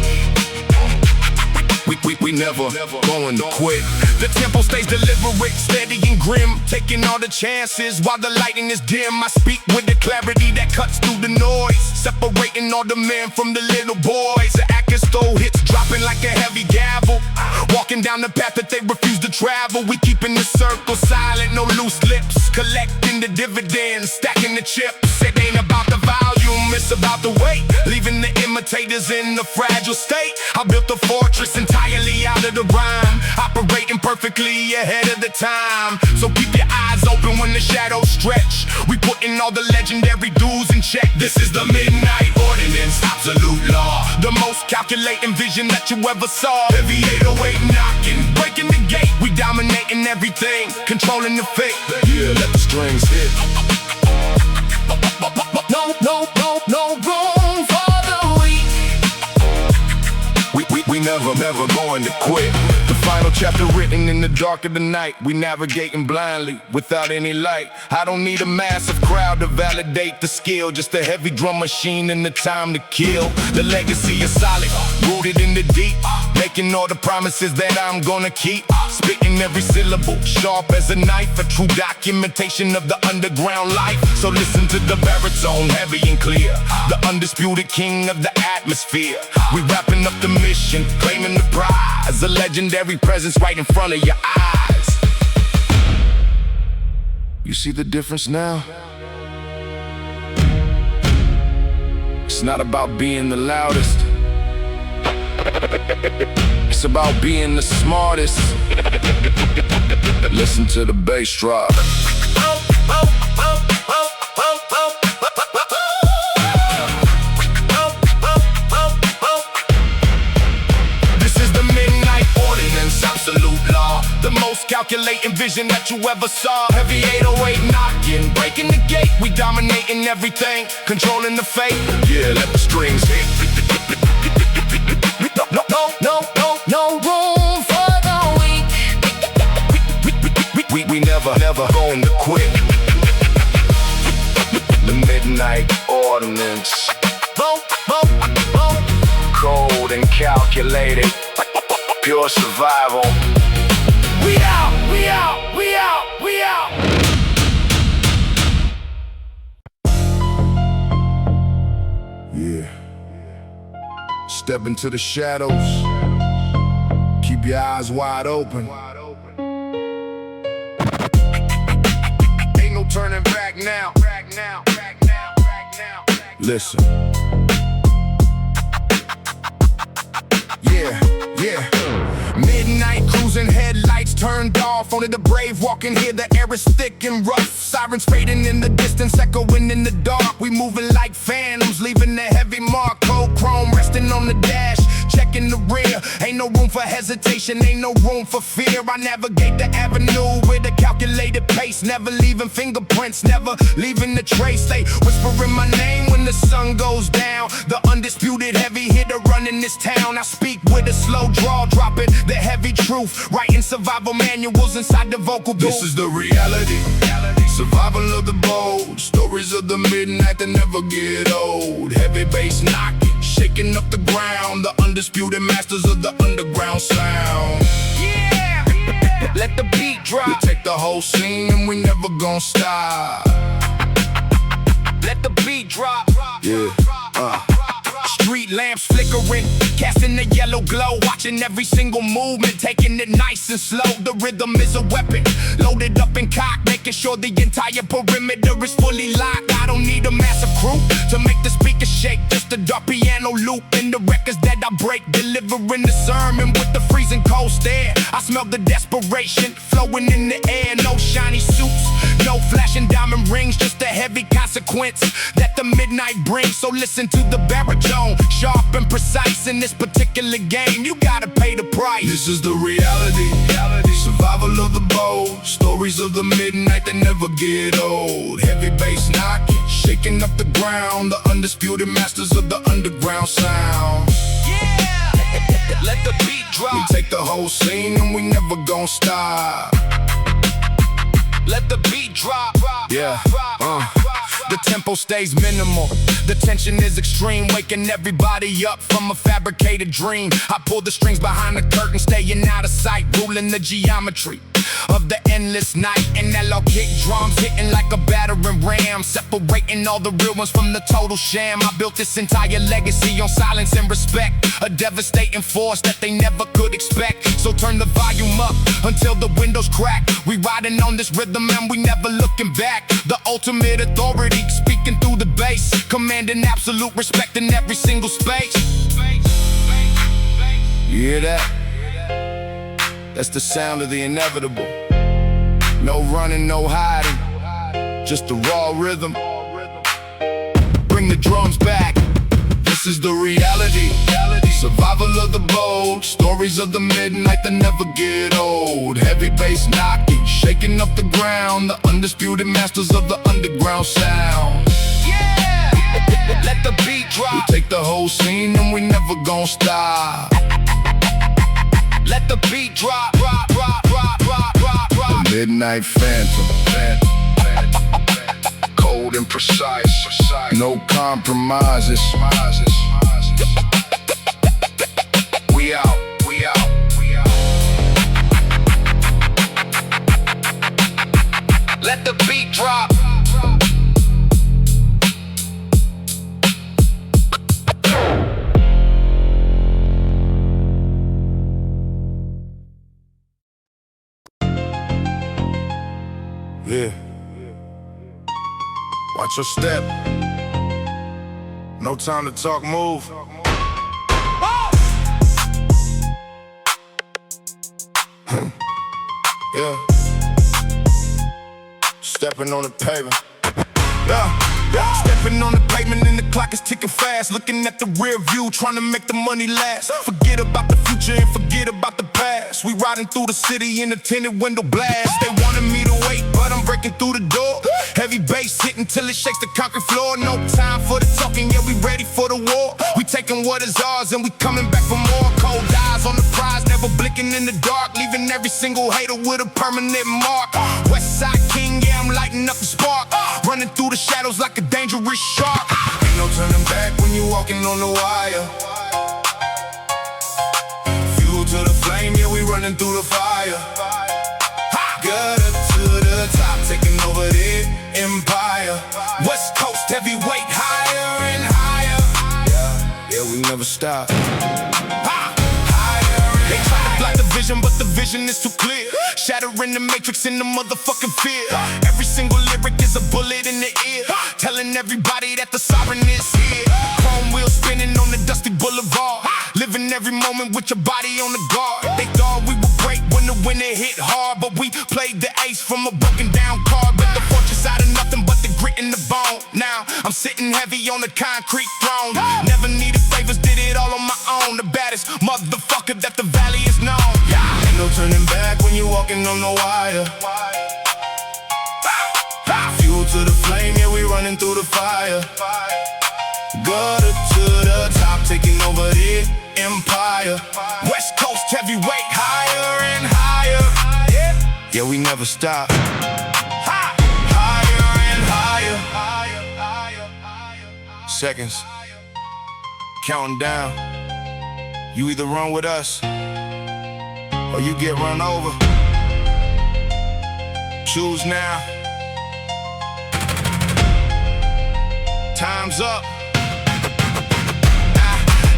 We never going to quit. The tempo stays deliberate, steady and grim, taking all the chances while the lighting is dim. I speak with the clarity that cuts through the noise, separating all the men from the little boys. The actors throw hits, dropping like a heavy gavel, walking down the path that they refuse to travel. We keeping the circle silent, no loose lips, collecting the dividends, stacking the chips. It ain't about the volume, it's about the weight, leaving the imitators in a fragile state. I built a fortress entirely out of the rhyme, operating perfectly ahead of the time. So keep your eyes open when the shadows stretch. We putting all the legendary dudes in check. This is the midnight ordinance, absolute law. The most calculating vision that you ever saw. Heavy 808 knocking, breaking the gate. We dominating everything, controlling the fate. Yeah, let the strings hit. No room for the weak. We never going to quit. The final chapter written in the dark of the night. We navigating blindly, without any light. I don't need a massive crowd to validate the skill, just a heavy drum machine and the time to kill. The legacy is solid, rooted in the deep, making all the promises that I'm gonna keep. Spitting every syllable, sharp as a knife, a true documentation of the underground life. So listen to the baritone, heavy and clear, the undisputed king of the atmosphere. We wrapping up the mission, claiming the prize, a legendary presence right in front of your eyes. You see the difference now? It's not about being the loudest, it's about being the smartest. Listen to the bass drop. This is the midnight ordinance, absolute law. The most calculating vision that you ever saw. Heavy 808 knocking, breaking the gate. We dominating everything, controlling the fate. Yeah, let the strings hit. No room for the weak. We never going to quit. The midnight ordinance, cold and calculated, pure survival. We out, we out, we out, we out. Yeah. Step into the shadows, keep your eyes wide open. Ain't no turning back now. Listen. Yeah. Midnight cruising, headlights turned off. Only the brave walking here, the air is thick and rough. Sirens fading in the distance, echoing in the dark. We moving like phantoms, leaving a heavy mark. Cold chrome resting on the dash, checking the rear. Ain't no room for hesitation, ain't no room for fear. I navigate the avenue with a calculated pace, never leaving fingerprints, never leaving the trace. They whispering my name when the sun goes down. The undisputed heavy hitter running this town. I speak with a slow draw, dropping the heavy truth, writing survival manuals inside the vocal booth. This is the reality, survival of the bold, stories of the midnight that never get old. Heavy bass knocking, shaking up the ground, the undisputed masters of the underground sound. Yeah, let the beat drop. We take the whole scene and we never gon' stop. Let the beat drop. Yeah, Street lamps flickering, casting a yellow glow. Watching every single movement, taking it nice and slow. The rhythm is a weapon, loaded up and cocked, making sure the entire perimeter is fully locked. I don't need a massive crew to make the speakers shake, just a dark piano loop in the records that I break. Delivering the sermon with the freezing cold stare. I smell the desperation flowing in the air. No shiny suits, no flashing diamond rings, just a heavy consequence that the midnight brings. So listen to the baritone, sharp and precise in this particular game. You gotta pay the price. this is the reality, survival of the bold, stories of the midnight that never get old. Heavy bass knocking, shaking up the ground, the undisputed masters of the underground sound. Yeah, let the beat drop. We take the whole scene and we never gon' stop. Let the beat drop. Yeah, the tempo stays minimal, the tension is extreme, waking everybody up from a fabricated dream. I pull the strings behind the curtain, staying out of sight, ruling the geometry of the endless night. And N.W.A kick drums hitting like a battering ram, separating all the real ones from the total sham. I built this entire legacy on silence and respect, a devastating force that they never could expect. So turn the volume up until the windows crack. We riding on this rhythm and we never looking back. The ultimate authority speaking through the bass, commanding absolute respect in every single space. You hear that? That's the sound of the inevitable. No running, no hiding, just the raw rhythm. Bring the drums back. This is the reality, survival of the bold, stories of the midnight that never get old. Heavy bass knocking, shaking up the ground, the undisputed masters of the underground sound. Yeah, let the beat drop. We take the whole scene and we never gon' stop. Let the beat drop, drop, drop, drop, drop, drop, drop. The midnight phantom, cold and precise, no compromises. We out, we out, we out. Let the beat drop. Yeah. Watch your step. No time to talk, move. Yeah. Stepping on the pavement. Yeah. Stepping on the pavement and the clock is ticking fast. Looking at the rear view, trying to make the money last. Forget about the future and forget about the past. We riding through the city in the tinted window blast. They wanted me to wait, but I'm breaking through the door. Heavy bass hitting till it shakes the concrete floor. No time for the talking, yeah, we ready for the war. We taking what is ours and we coming back for more. Cold eyes on the prize, never blinking in the dark. Leaving every single hater with a permanent mark. Westside King, yeah, I'm lighting up the spark. Running through the shadows like a dangerous shark. Ain't no turning back when you walking on the wire. Fuel to the flame, yeah, we running through the fire. Gutter to the top, taking over the empire. West Coast heavyweight, higher and higher. Yeah, we never stop. They try to block the vision, but the vision is too clear. Shattering the matrix in the motherfucking fear. Every single lyric is a bullet in the ear, telling everybody that the sovereign is here. Chrome wheels spinning on the dusty boulevard, living every moment with your body on the guard. They thought we would break when the winter hit hard, but we played the ace from a broken down card. But the fortress out of nothing but the grit in the bone. Now I'm sitting heavy on the concrete throne. Never needed favors, did it all on my own. The baddest motherfucker that the valley is known. Ain't no turning back when you walking on the wire. Fuel to the flame, yeah, we running through the fire. Gutter to the top, taking over the empire. West Coast heavyweight, higher and higher. Yeah, we never stop. Higher and higher. Seconds counting down. You either run with us or you get run over. Choose now. Time's up.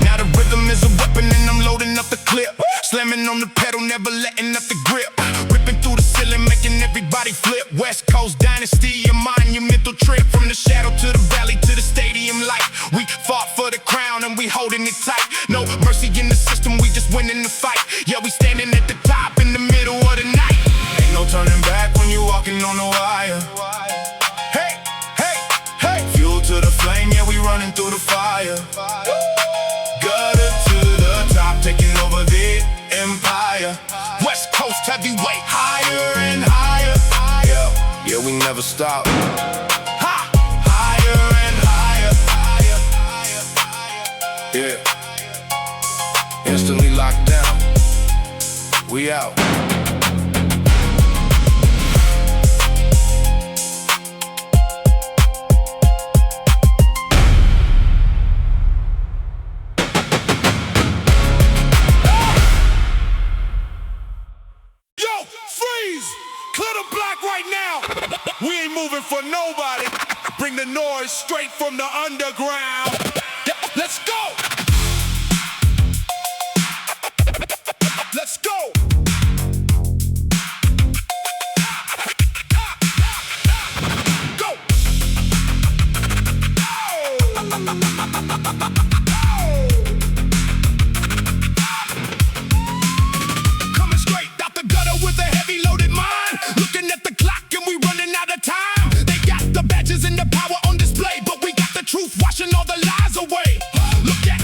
Now the rhythm is a weapon and I'm loading up the clip. Slamming on the pedal, never letting up the grip. Ripping through the ceiling, making everybody flip. West Coast dynasty, a monumental trip. From the shadow to the valley to the stadium light. We fought for the crown and we holding it tight. No mercy in the system, we just winning the fight. Yeah, we standing at the top in the middle of the night. Ain't no turning back when you walking on the wire. Hey, hey, hey. Fuel to the flame, yeah, we running through the fire. Gutter to the top, taking over the empire. West Coast heavyweight, Higher and higher. Yeah, we never stop. higher and higher. Yeah. Instantly locked down. We out. Yo, freeze! Clear the block right now. We ain't moving for nobody. Bring the noise straight from the underground. Let's go! Let's go! Go! Coming straight out the gutter with a heavy loaded mind. Looking at the clock and we running out of time. They got the badges and the power on display, but we got the truth washing all the lies away. Look at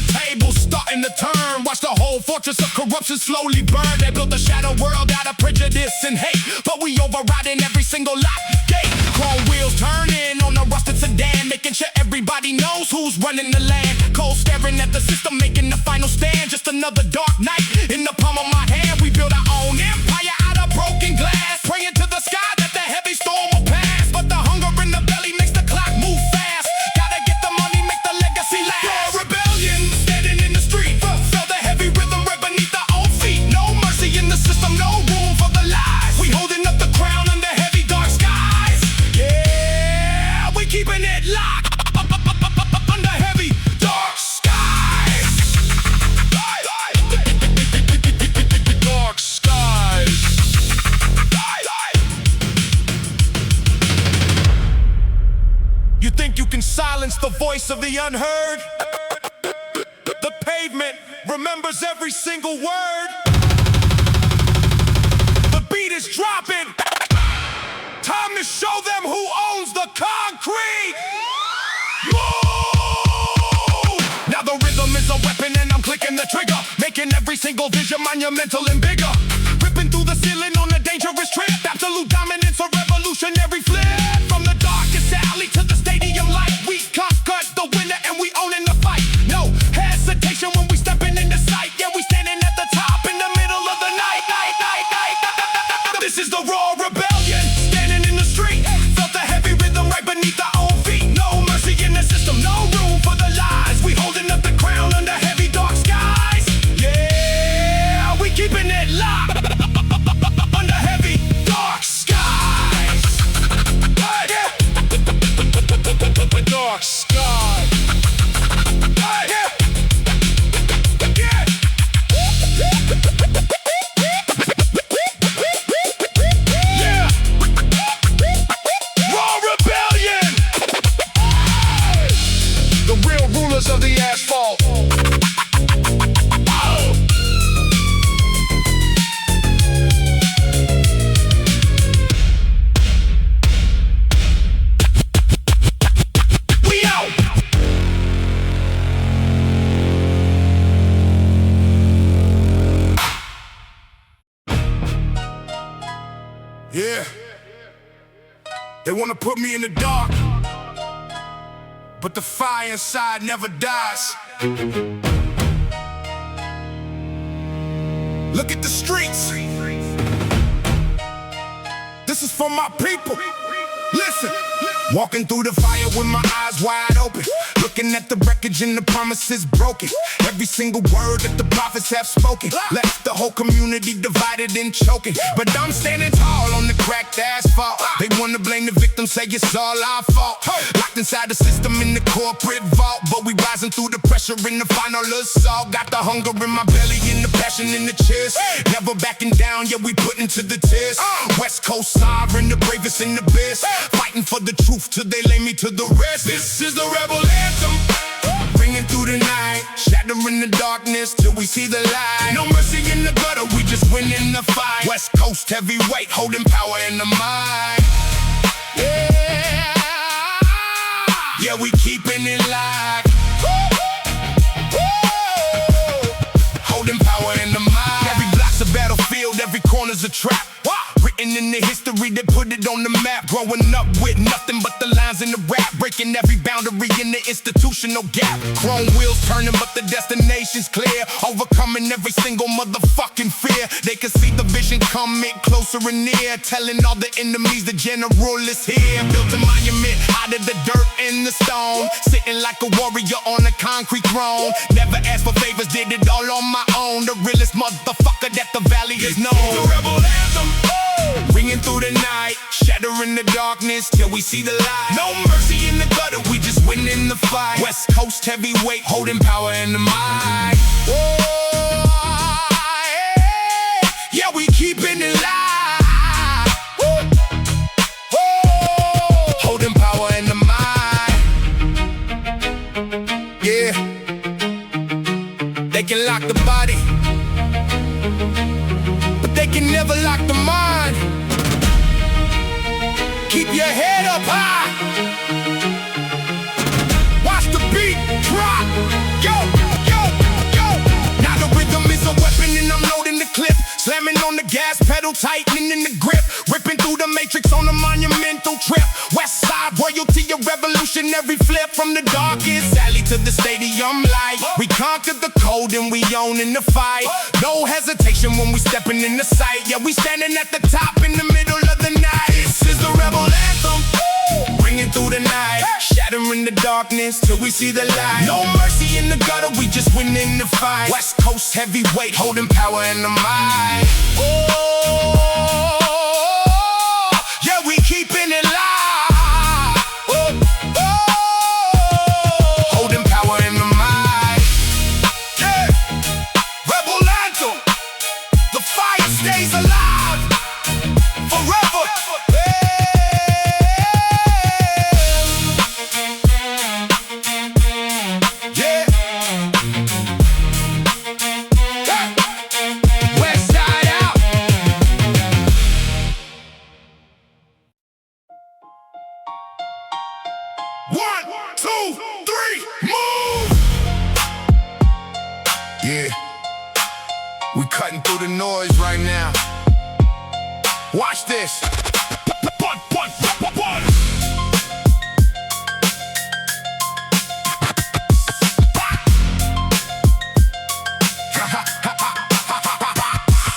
the tables starting to turn. Watch the whole fortress of corruption slowly burn. They built a shadow world out of prejudice and hate, but we overriding every single lock gate. Chrome wheels turning on a rusted sedan, making sure everybody knows who's running the land. Cold staring at the system, making the final stand. Just another dark night in the palm of my hand. We build our own empire out of broken glass, praying to the sky that the heavy storm will pass. But the hunger in the belly makes the clock move fast. Gotta get the money, make the legacy last. Raw rebellion, standing in the street, feel the heavy rhythm right beneath our own feet. No mercy in the system, no room for the lies. We holding up the crown under heavy dark skies. Yeah, we keeping it locked under heavy dark skies. Dark skies. You think you can silence the voice of the unheard? The pavement remembers every single word. The beat is dropping. Time to show them who owns the concrete. Move! Now the rhythm is a weapon and I'm clicking the trigger, making every single vision monumental and bigger. Ripping through the ceiling on a dangerous trip. Absolute dominance, a revolutionary flip. From the darkest alley to the stadium light, we conquered the winner and we owning the fight. No hesitation when we stepping into sight. Yeah, we standing at the top in the middle of the night. This is the raw rebellion, standing in the street. Felt the heavy rhythm right beneath our own feet. No mercy in the system, no room for the lies. We holding up the crown under heavy dark skies. Yeah, we keeping it locked under heavy dark skies. Yeah. Dark skies. Yeah. Yeah. Yeah. Raw rebellion. The real rulers of the asphalt. We out. Yeah. They wanna put me in the dark, but the fire inside never dies. Look at the streets. This is for my people. Listen. Walking through the fire with my eyes wide open, looking at the wreckage and the promises broken. Every single word that the prophets have spoken left the whole community divided and choking. But I'm standing tall on the cracked asphalt. They wanna blame the victim, say it's all our fault. Locked inside the system in the corporate vault, but we rising through the pressure in the final assault. Got the hunger in my belly and the passion in the chest. Never backing down, yeah, we putting to the test. West Coast sovereign, the bravest and the best. Fighting for the truth till they lay me to the rest. This is the rebel anthem, ringing through the night, shattering the darkness till we see the light. No mercy in the gutter, we just winning the fight. West Coast heavyweight, holding power in the mind. Yeah, yeah, we keeping it locked. Holding power in the mind. Every block's a battlefield, every corner's a trap. Written in the history, they put it on the map. Growing up with nothing but the lines in the rap, breaking every boundary in the institutional gap. Chrome wheels turning, but the destination's clear. Overcoming every single motherfucking fear. They can see the vision coming closer and near, telling all the enemies the general is here. Built a monument out of the dirt and the stone, sitting like a warrior on a concrete throne. Never asked for favors, did it all on my own. The realest motherfucker that the valley is known. The rebel anthem, ringing through the night, shattering the darkness till we see the light. No mercy in the gutter, we just winning the fight. West Coast heavyweight, holding power in the mind. Oh, yeah, we keeping it live. Oh, holding power in the mind. Yeah, they can lock the body, but they can never lock the mind. Keep your head up high. Watch the beat drop. Go, go. slamming on the gas pedal, tightening in the grip, ripping through the matrix on a monumental trip. Westside royalty, a revolutionary flip from the darkest alley to the stadium light. We conquered the code and we own in the fight. No hesitation when we stepping in the sight. Yeah, we standing at the top in the middle of the night. This is the rebel anthem, ringing through the night, shattering the darkness till we see the light. No mercy in the gutter, we just win in the fight. West Coast heavyweight, holding power in the might. Oh, yeah, we keeping it live. Oh, oh, holding power in the might. Yeah, rebel anthem, the fire stays alive forever. One, two, three, move! Yeah, we cutting through the noise right now. Watch this.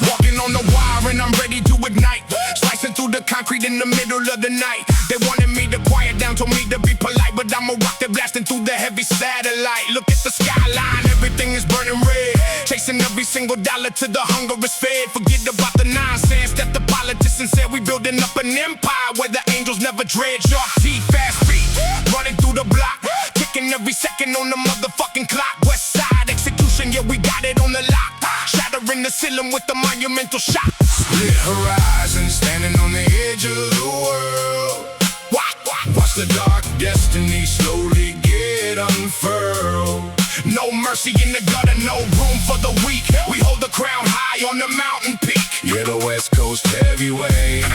Walking on the wire and I'm ready to ignite. Slicing through the concrete in the middle of the night. They wanted me to quiet down, told me to be polite, but I'm a rocket blasting through the heavy satellite. Look at the skyline, everything is burning red. Chasing every single dollar till the hunger is fed. Forget about the nonsense that the politicians said. We building up an empire where the angels never dread. Sharp teeth, fast feet, running through the block, ticking every second on the motherfucking clock. Westside execution, yeah, we got it on the lock. Shattering the ceiling with the monumental shot. Split horizon, standing on the edge of the world. Watch the dark destiny slowly get unfurled. No mercy in the gutter, no room for the weak. We hold the crown high on the mountain peak. Yeah, the West Coast heavyweight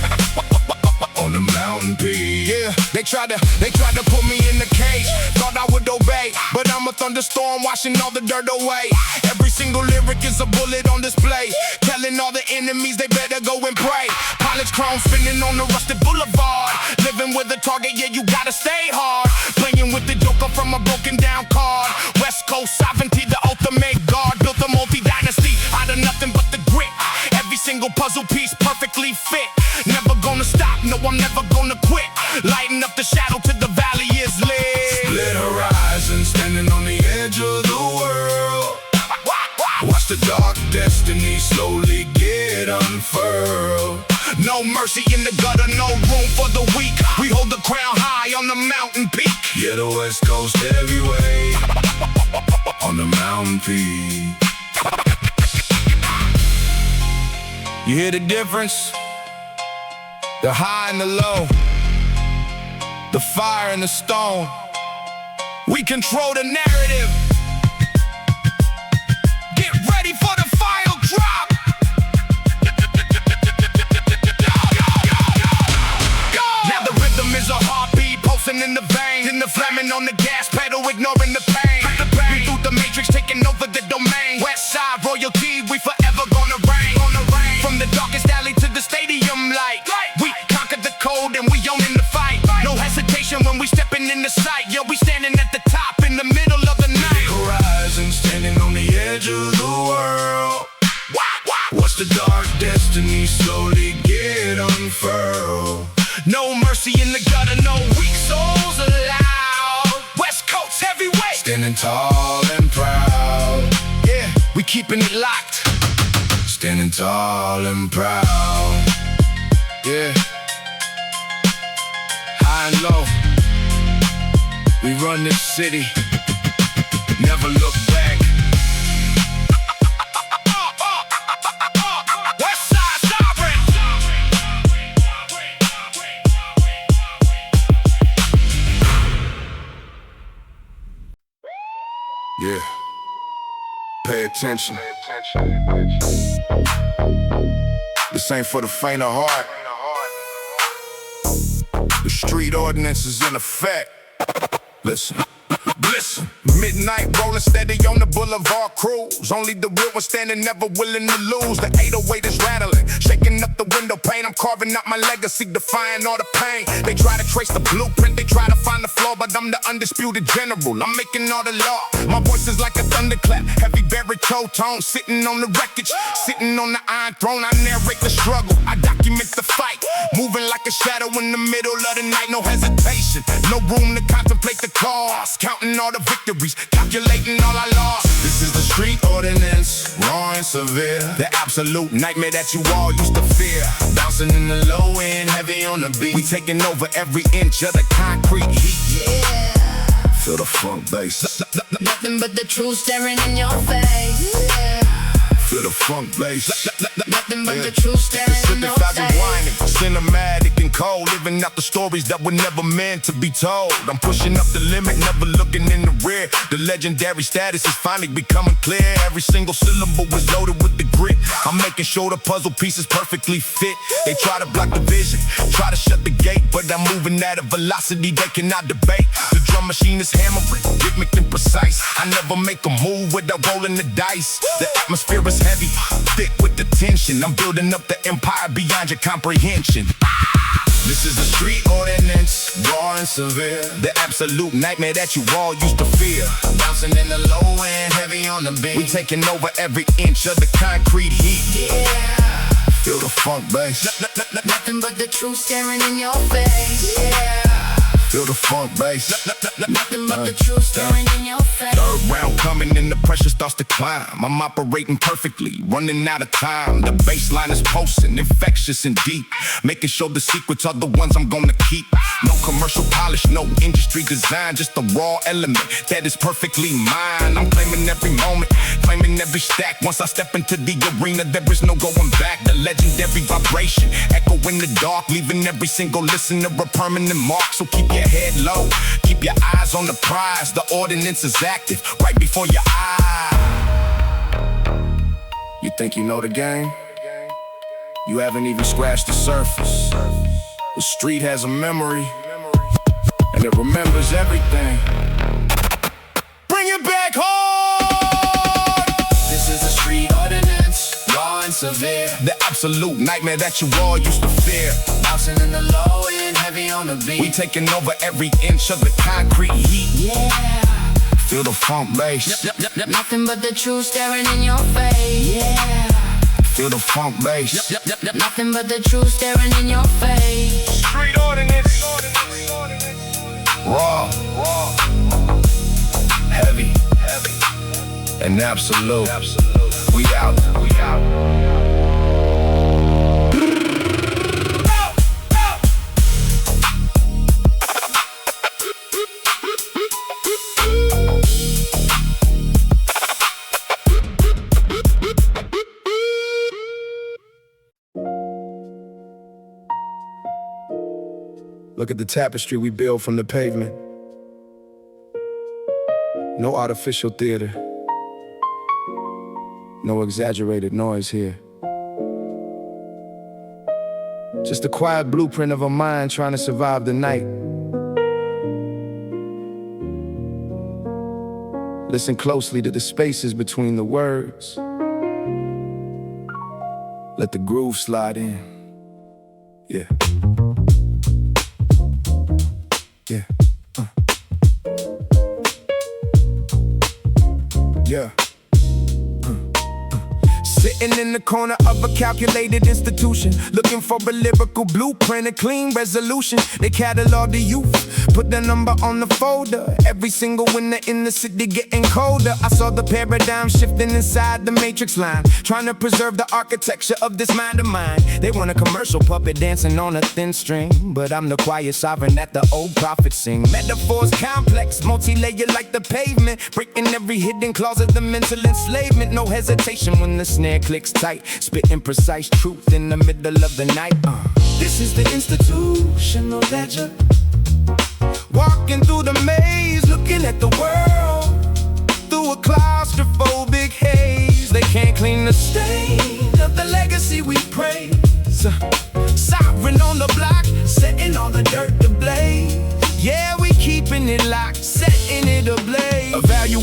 on the mountain peak. Yeah, they tried to put me in the cage. Thought I would obey, but I'm a thunderstorm washing all the dirt away. Every single lyric is a bullet on display, telling all the enemies they better go and pray. Polished chrome spinning on the rusted boulevard, living with a target, yeah, you gotta stay hard. Playing with the joker from a broken down card. West Coast sovereignty, the ultimate guard. Built a multi-dynasty out of nothing but the grit. Every single puzzle piece perfectly fit. Never gonna stop, no, I'm never gonna quit. Lighting up the shadow till the valley is lit. Split horizon, standing on the edge of the world. Watch the dark destiny slowly get unfurled. No mercy in the gutter, no room for the weak. We hold the crown high on the mountain peak. Yeah, the West Coast heavyweight on the mountain peak. You hear the difference? The high and the low, the fire and the stone. We control the narrative. Get ready for the final drop. Now the rhythm is a heartbeat pulsing in the vein. In the flamming on the gas pedal, ignoring the pain. We through the matrix, taking over the domain. Westside royalty, we forever gonna reign. From the darkest alley to the stadium light, we conquered the code and we own in the fight. No hesitation when we stepping in the sight. Yeah, we standing at the top in the middle of the night. Horizon, standing on the edge of the world. Watch the dark destiny slowly get unfurled. No mercy in the gutter, no weak souls allowed. West Coast heavyweight, standing tall and proud. Yeah, we keeping it locked, standing tall and proud. Yeah, high and low, we run this city, never look back. Westside sovereign. Yeah, pay attention. This ain't for the faint of heart. The street ordinance is in effect. Listen. Listen, midnight rolling steady on the boulevard cruise. Only the real ones standing, never willing to lose. The 808 is rattling, shaking up the window pane. I'm carving out my legacy, defying all the pain. They try to trace the blueprint, they try to find the flaw, but I'm the undisputed general. I'm making all the law. My voice is like a thunderclap, heavy baritone tone, sitting on the wreckage, sitting on the iron throne. I narrate the struggle, I document the fight, moving like a shadow in the middle of the night. No hesitation, no room to contemplate the cost, counting all the victories, calculating all I lost. This is the street ordinance, raw and severe, the absolute nightmare that you all used to fear. Bouncing in the low end, heavy on the beat. We taking over every inch of the concrete heat. Yeah. Feel the funk bass. Nothing but the truth staring in your face. Yeah. Feel the funk bass. Nothing but the truth staring in your face. Whining, cinematic and cold, living out the stories that were never meant to be told. I'm pushing up the limit, never looking in the rear. The legendary status is finally becoming clear. Every single syllable is loaded with the grit. I'm making sure the puzzle pieces perfectly fit. They try to block the vision, try to shut the gate, but I'm moving at a velocity they cannot debate. The drum machine is hammering, rhythmic and precise. I never make a move without rolling the dice. The atmosphere is heavy, thick with the tension. I'm building up the empire beyond your comprehension. This is the street ordinance, raw and severe, the absolute nightmare that you all used to fear. Bouncing in the low end, heavy on the beat. We taking over every inch of the concrete heat. Yeah. Feel the funk bass. Nothing but the truth staring in your face. Yeah. Feel the funk bass. Nothing but the truth staring in your face. Third round coming and the pressure starts to climb. I'm operating perfectly, running out of time. The baseline is pulsing, infectious and deep, making sure the secrets are the ones I'm gonna keep. No commercial polish, no industry design, just a raw element that is perfectly mine. I'm claiming every moment, claiming every stack. Once I step into the arena, there is no going back. The legendary vibration, echo in the dark, leaving every single listener a permanent mark. So keep your head low, keep your eyes on the prize. The ordinance is active right before your eyes. You think you know the game? You haven't even scratched the surface. The street has a memory, and it remembers everything. Bring it back home! This is the street ordinance, raw and severe, the absolute nightmare that you all used to fear. bouncing in the low end, heavy on the beat. We taking over every inch of the concrete heat. Yeah. Feel the funk bass. Nothing but the truth staring in your face. Yeah. Feel the funk bass. Nothing but the truth staring in your face. Street ordinance. Raw. Heavy. And absolute. We out. Look at the tapestry we build from the pavement. No artificial theater. No exaggerated noise here. Just a quiet blueprint of a mind trying to survive the night. Listen closely to the spaces between the words. Let the groove slide in. Yeah. Yeah. Yeah. Sitting in the corner of a calculated institution, looking for a lyrical blueprint, a clean resolution. They catalog the youth, put the number on the folder. Every single winter in the city getting colder. I saw the paradigm shifting inside the matrix line, trying to preserve the architecture of this mind of mine. They want a commercial puppet dancing on a thin string, but I'm the quiet sovereign that the old prophets sing. Metaphors complex, multi-layered like the pavement, breaking every hidden clause of the mental enslavement. No hesitation when the snare clicks tight, spitting precise truth in the middle of the night. This is the institutional ledger, walking through the maze, looking at the world through a claustrophobic haze. They can't clean the stain of the legacy we praise. Sovereign on the block, setting all the dirt ablaze. Yeah, we keeping it locked, setting it ablaze.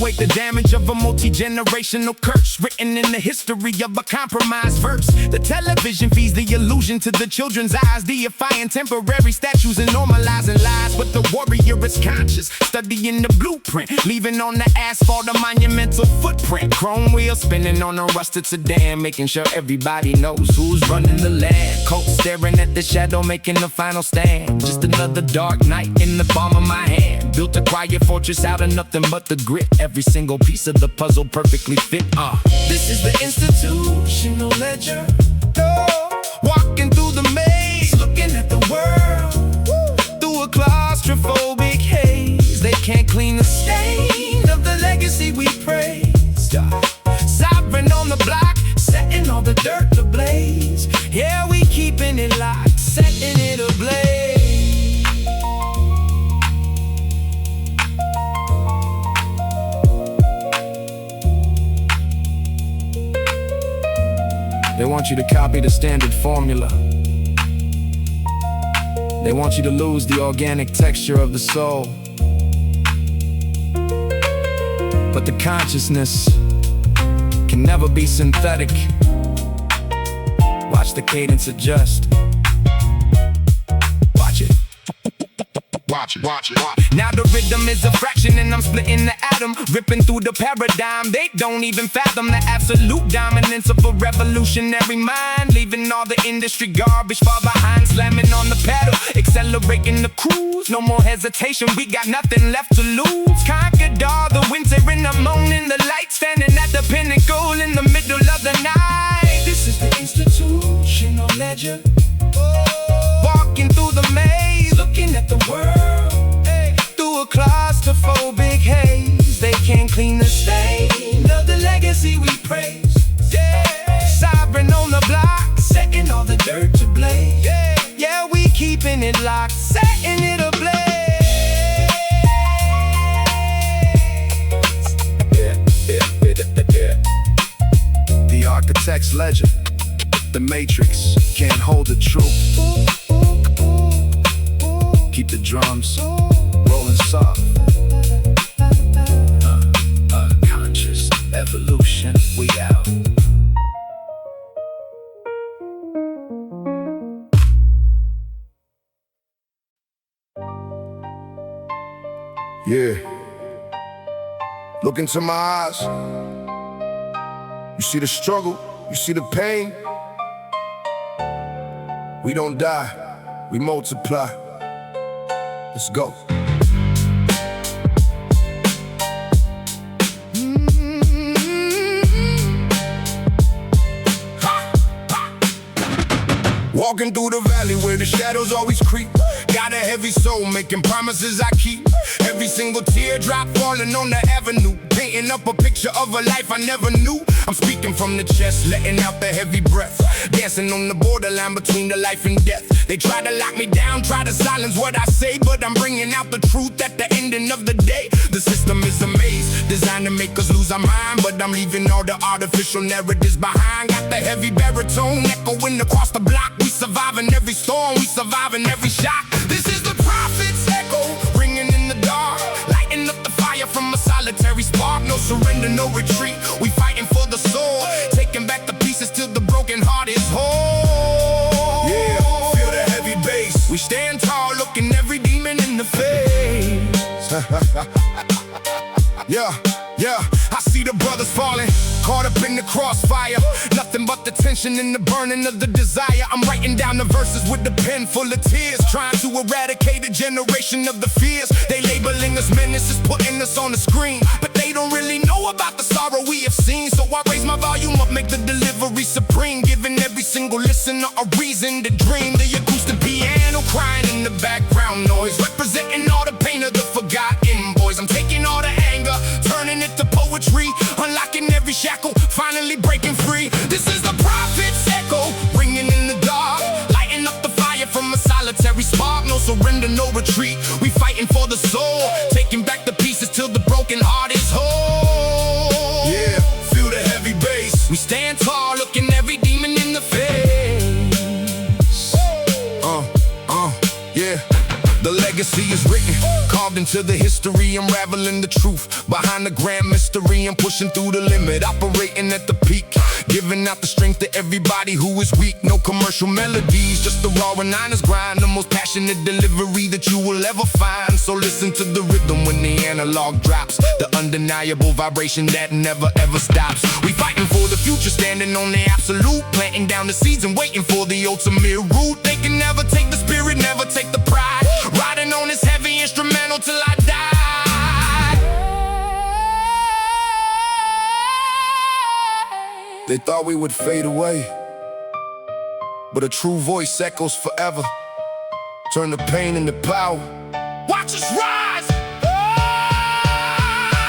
weight the damage of a multi-generational curse written in the history of a compromised verse. The television feeds the illusion to the children's eyes, deifying temporary statues and normalizing lies. But the warrior is conscious, studying the blueprint, leaving on the asphalt a monumental footprint. Chrome wheels spinning on a rusted sedan, making sure everybody knows who's running the land. Coat staring at the shadow, making the final stand. Just another dark night in the palm of my hand. Built a quiet fortress out of nothing but the grit. Every single piece of the puzzle perfectly fit. This is the institutional ledger. Walking through the maze, looking at the world through a claustrophobic haze. They can't clean the stain of the legacy we praised. Sovereign on the block, setting all the dirt ablaze. Yeah, we keeping it locked, setting it ablaze. They want you to copy the standard formula. They want you to lose the organic texture of the soul. But the consciousness can never be synthetic. Watch the cadence adjust. Watch it. Watch it, watch it, watch it. Now the rhythm is a fraction and I'm splitting the atom, ripping through the paradigm. They don't even fathom the absolute dominance of a revolutionary mind, leaving all the industry garbage far behind. Slamming on the pedal, accelerating the cruise. No more hesitation, we got nothing left to lose. Conquered all the winter and the morning, the light standing at the pinnacle in the middle of the night. This is the institutional ledger. Walking through the maze, looking at the world through a claustrophobic haze. They can't clean the stain of the legacy we praise. Sovereign on the block, setting all the dirt ablaze. Yeah, we keeping it locked, setting it ablaze. The architect's ledger, the matrix can't hold the truth. Keep the drums rolling soft. Conscious evolution, we out. Yeah. Look into my eyes. You see the struggle, you see the pain. We don't die, we multiply. Let's go. Walking through the valley where the shadows always creep. Got a heavy soul, making promises I keep. Every single teardrop falling on the avenue, painting up a picture of a life I never knew. I'm speaking from the chest, letting out the heavy breath, dancing on the borderline between the life and death. They try to lock me down, try to silence what I say, but I'm bringing out the truth at the ending of the day. The system is a maze, designed to make us lose our mind, but I'm leaving all the artificial narratives behind. Got the heavy baritone echoing across the block. We surviving every storm, we surviving every shock. This is the prophet's echo, ringing in the dark, lighting up the fire from a solitary spark. No surrender, no retreat, we fighting for the soul, taking back the pieces till the broken heart is whole. Yeah, feel the heavy bass. We stand tall, looking every demon in the face. Yeah, I see the brothers falling, caught up in the crossfire. Nothing but the tension and the burning of the desire. I'm writing down the verses with the pen full of tears, trying to eradicate a generation of the fears. They labeling us menaces, putting us on the screen, but they don't really know about the sorrow we have seen. So I raise my volume up, make the delivery supreme, giving every single listener a reason to dream. The acoustic piano crying in the background noise, representing all the pain of the forgotten boys. I'm taking all the anger, turning it to poetry, unlocking every shackle, finally breaking free. This is the prophet's echo, ringing in the dark, lighting up the fire from a solitary spark. No surrender, no retreat, we fighting for the soul, taking back the pieces till the broken heart is whole. Yeah, feel the heavy bass. We stand tall, looking every demon in the face. Yeah. The legacy is written, carved into the history, unraveling the truth behind the grand mystery and pushing through the limit, operating at the peak, giving out the strength to everybody who is weak. No commercial melodies, just the raw and honest grind, the most passionate delivery that you will ever find. So listen to the rhythm when the analog drops, the undeniable vibration that never ever stops. We fighting for the future, standing on the absolute, planting down the seeds and waiting for the ultimate root. They can never take the spirit, never take the pride, riding on this heavy instrumental till I die. They thought we would fade away, but a true voice echoes forever. Turn the pain into power. Watch us rise.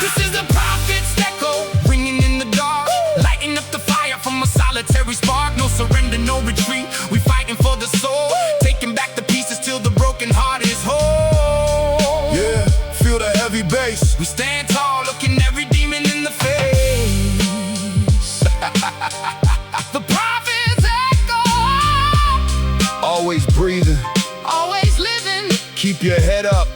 This is the prophet's echo, ringing in the dark, lighting up the fire from a solitary spark. No surrender, no retreat. We fighting for the soul, taking back the pieces till the broken heart is whole. Yeah, feel the heavy bass. We stand tall, looking every demon in the face. The prophet's echo, Always breathing, always living. keep your head up.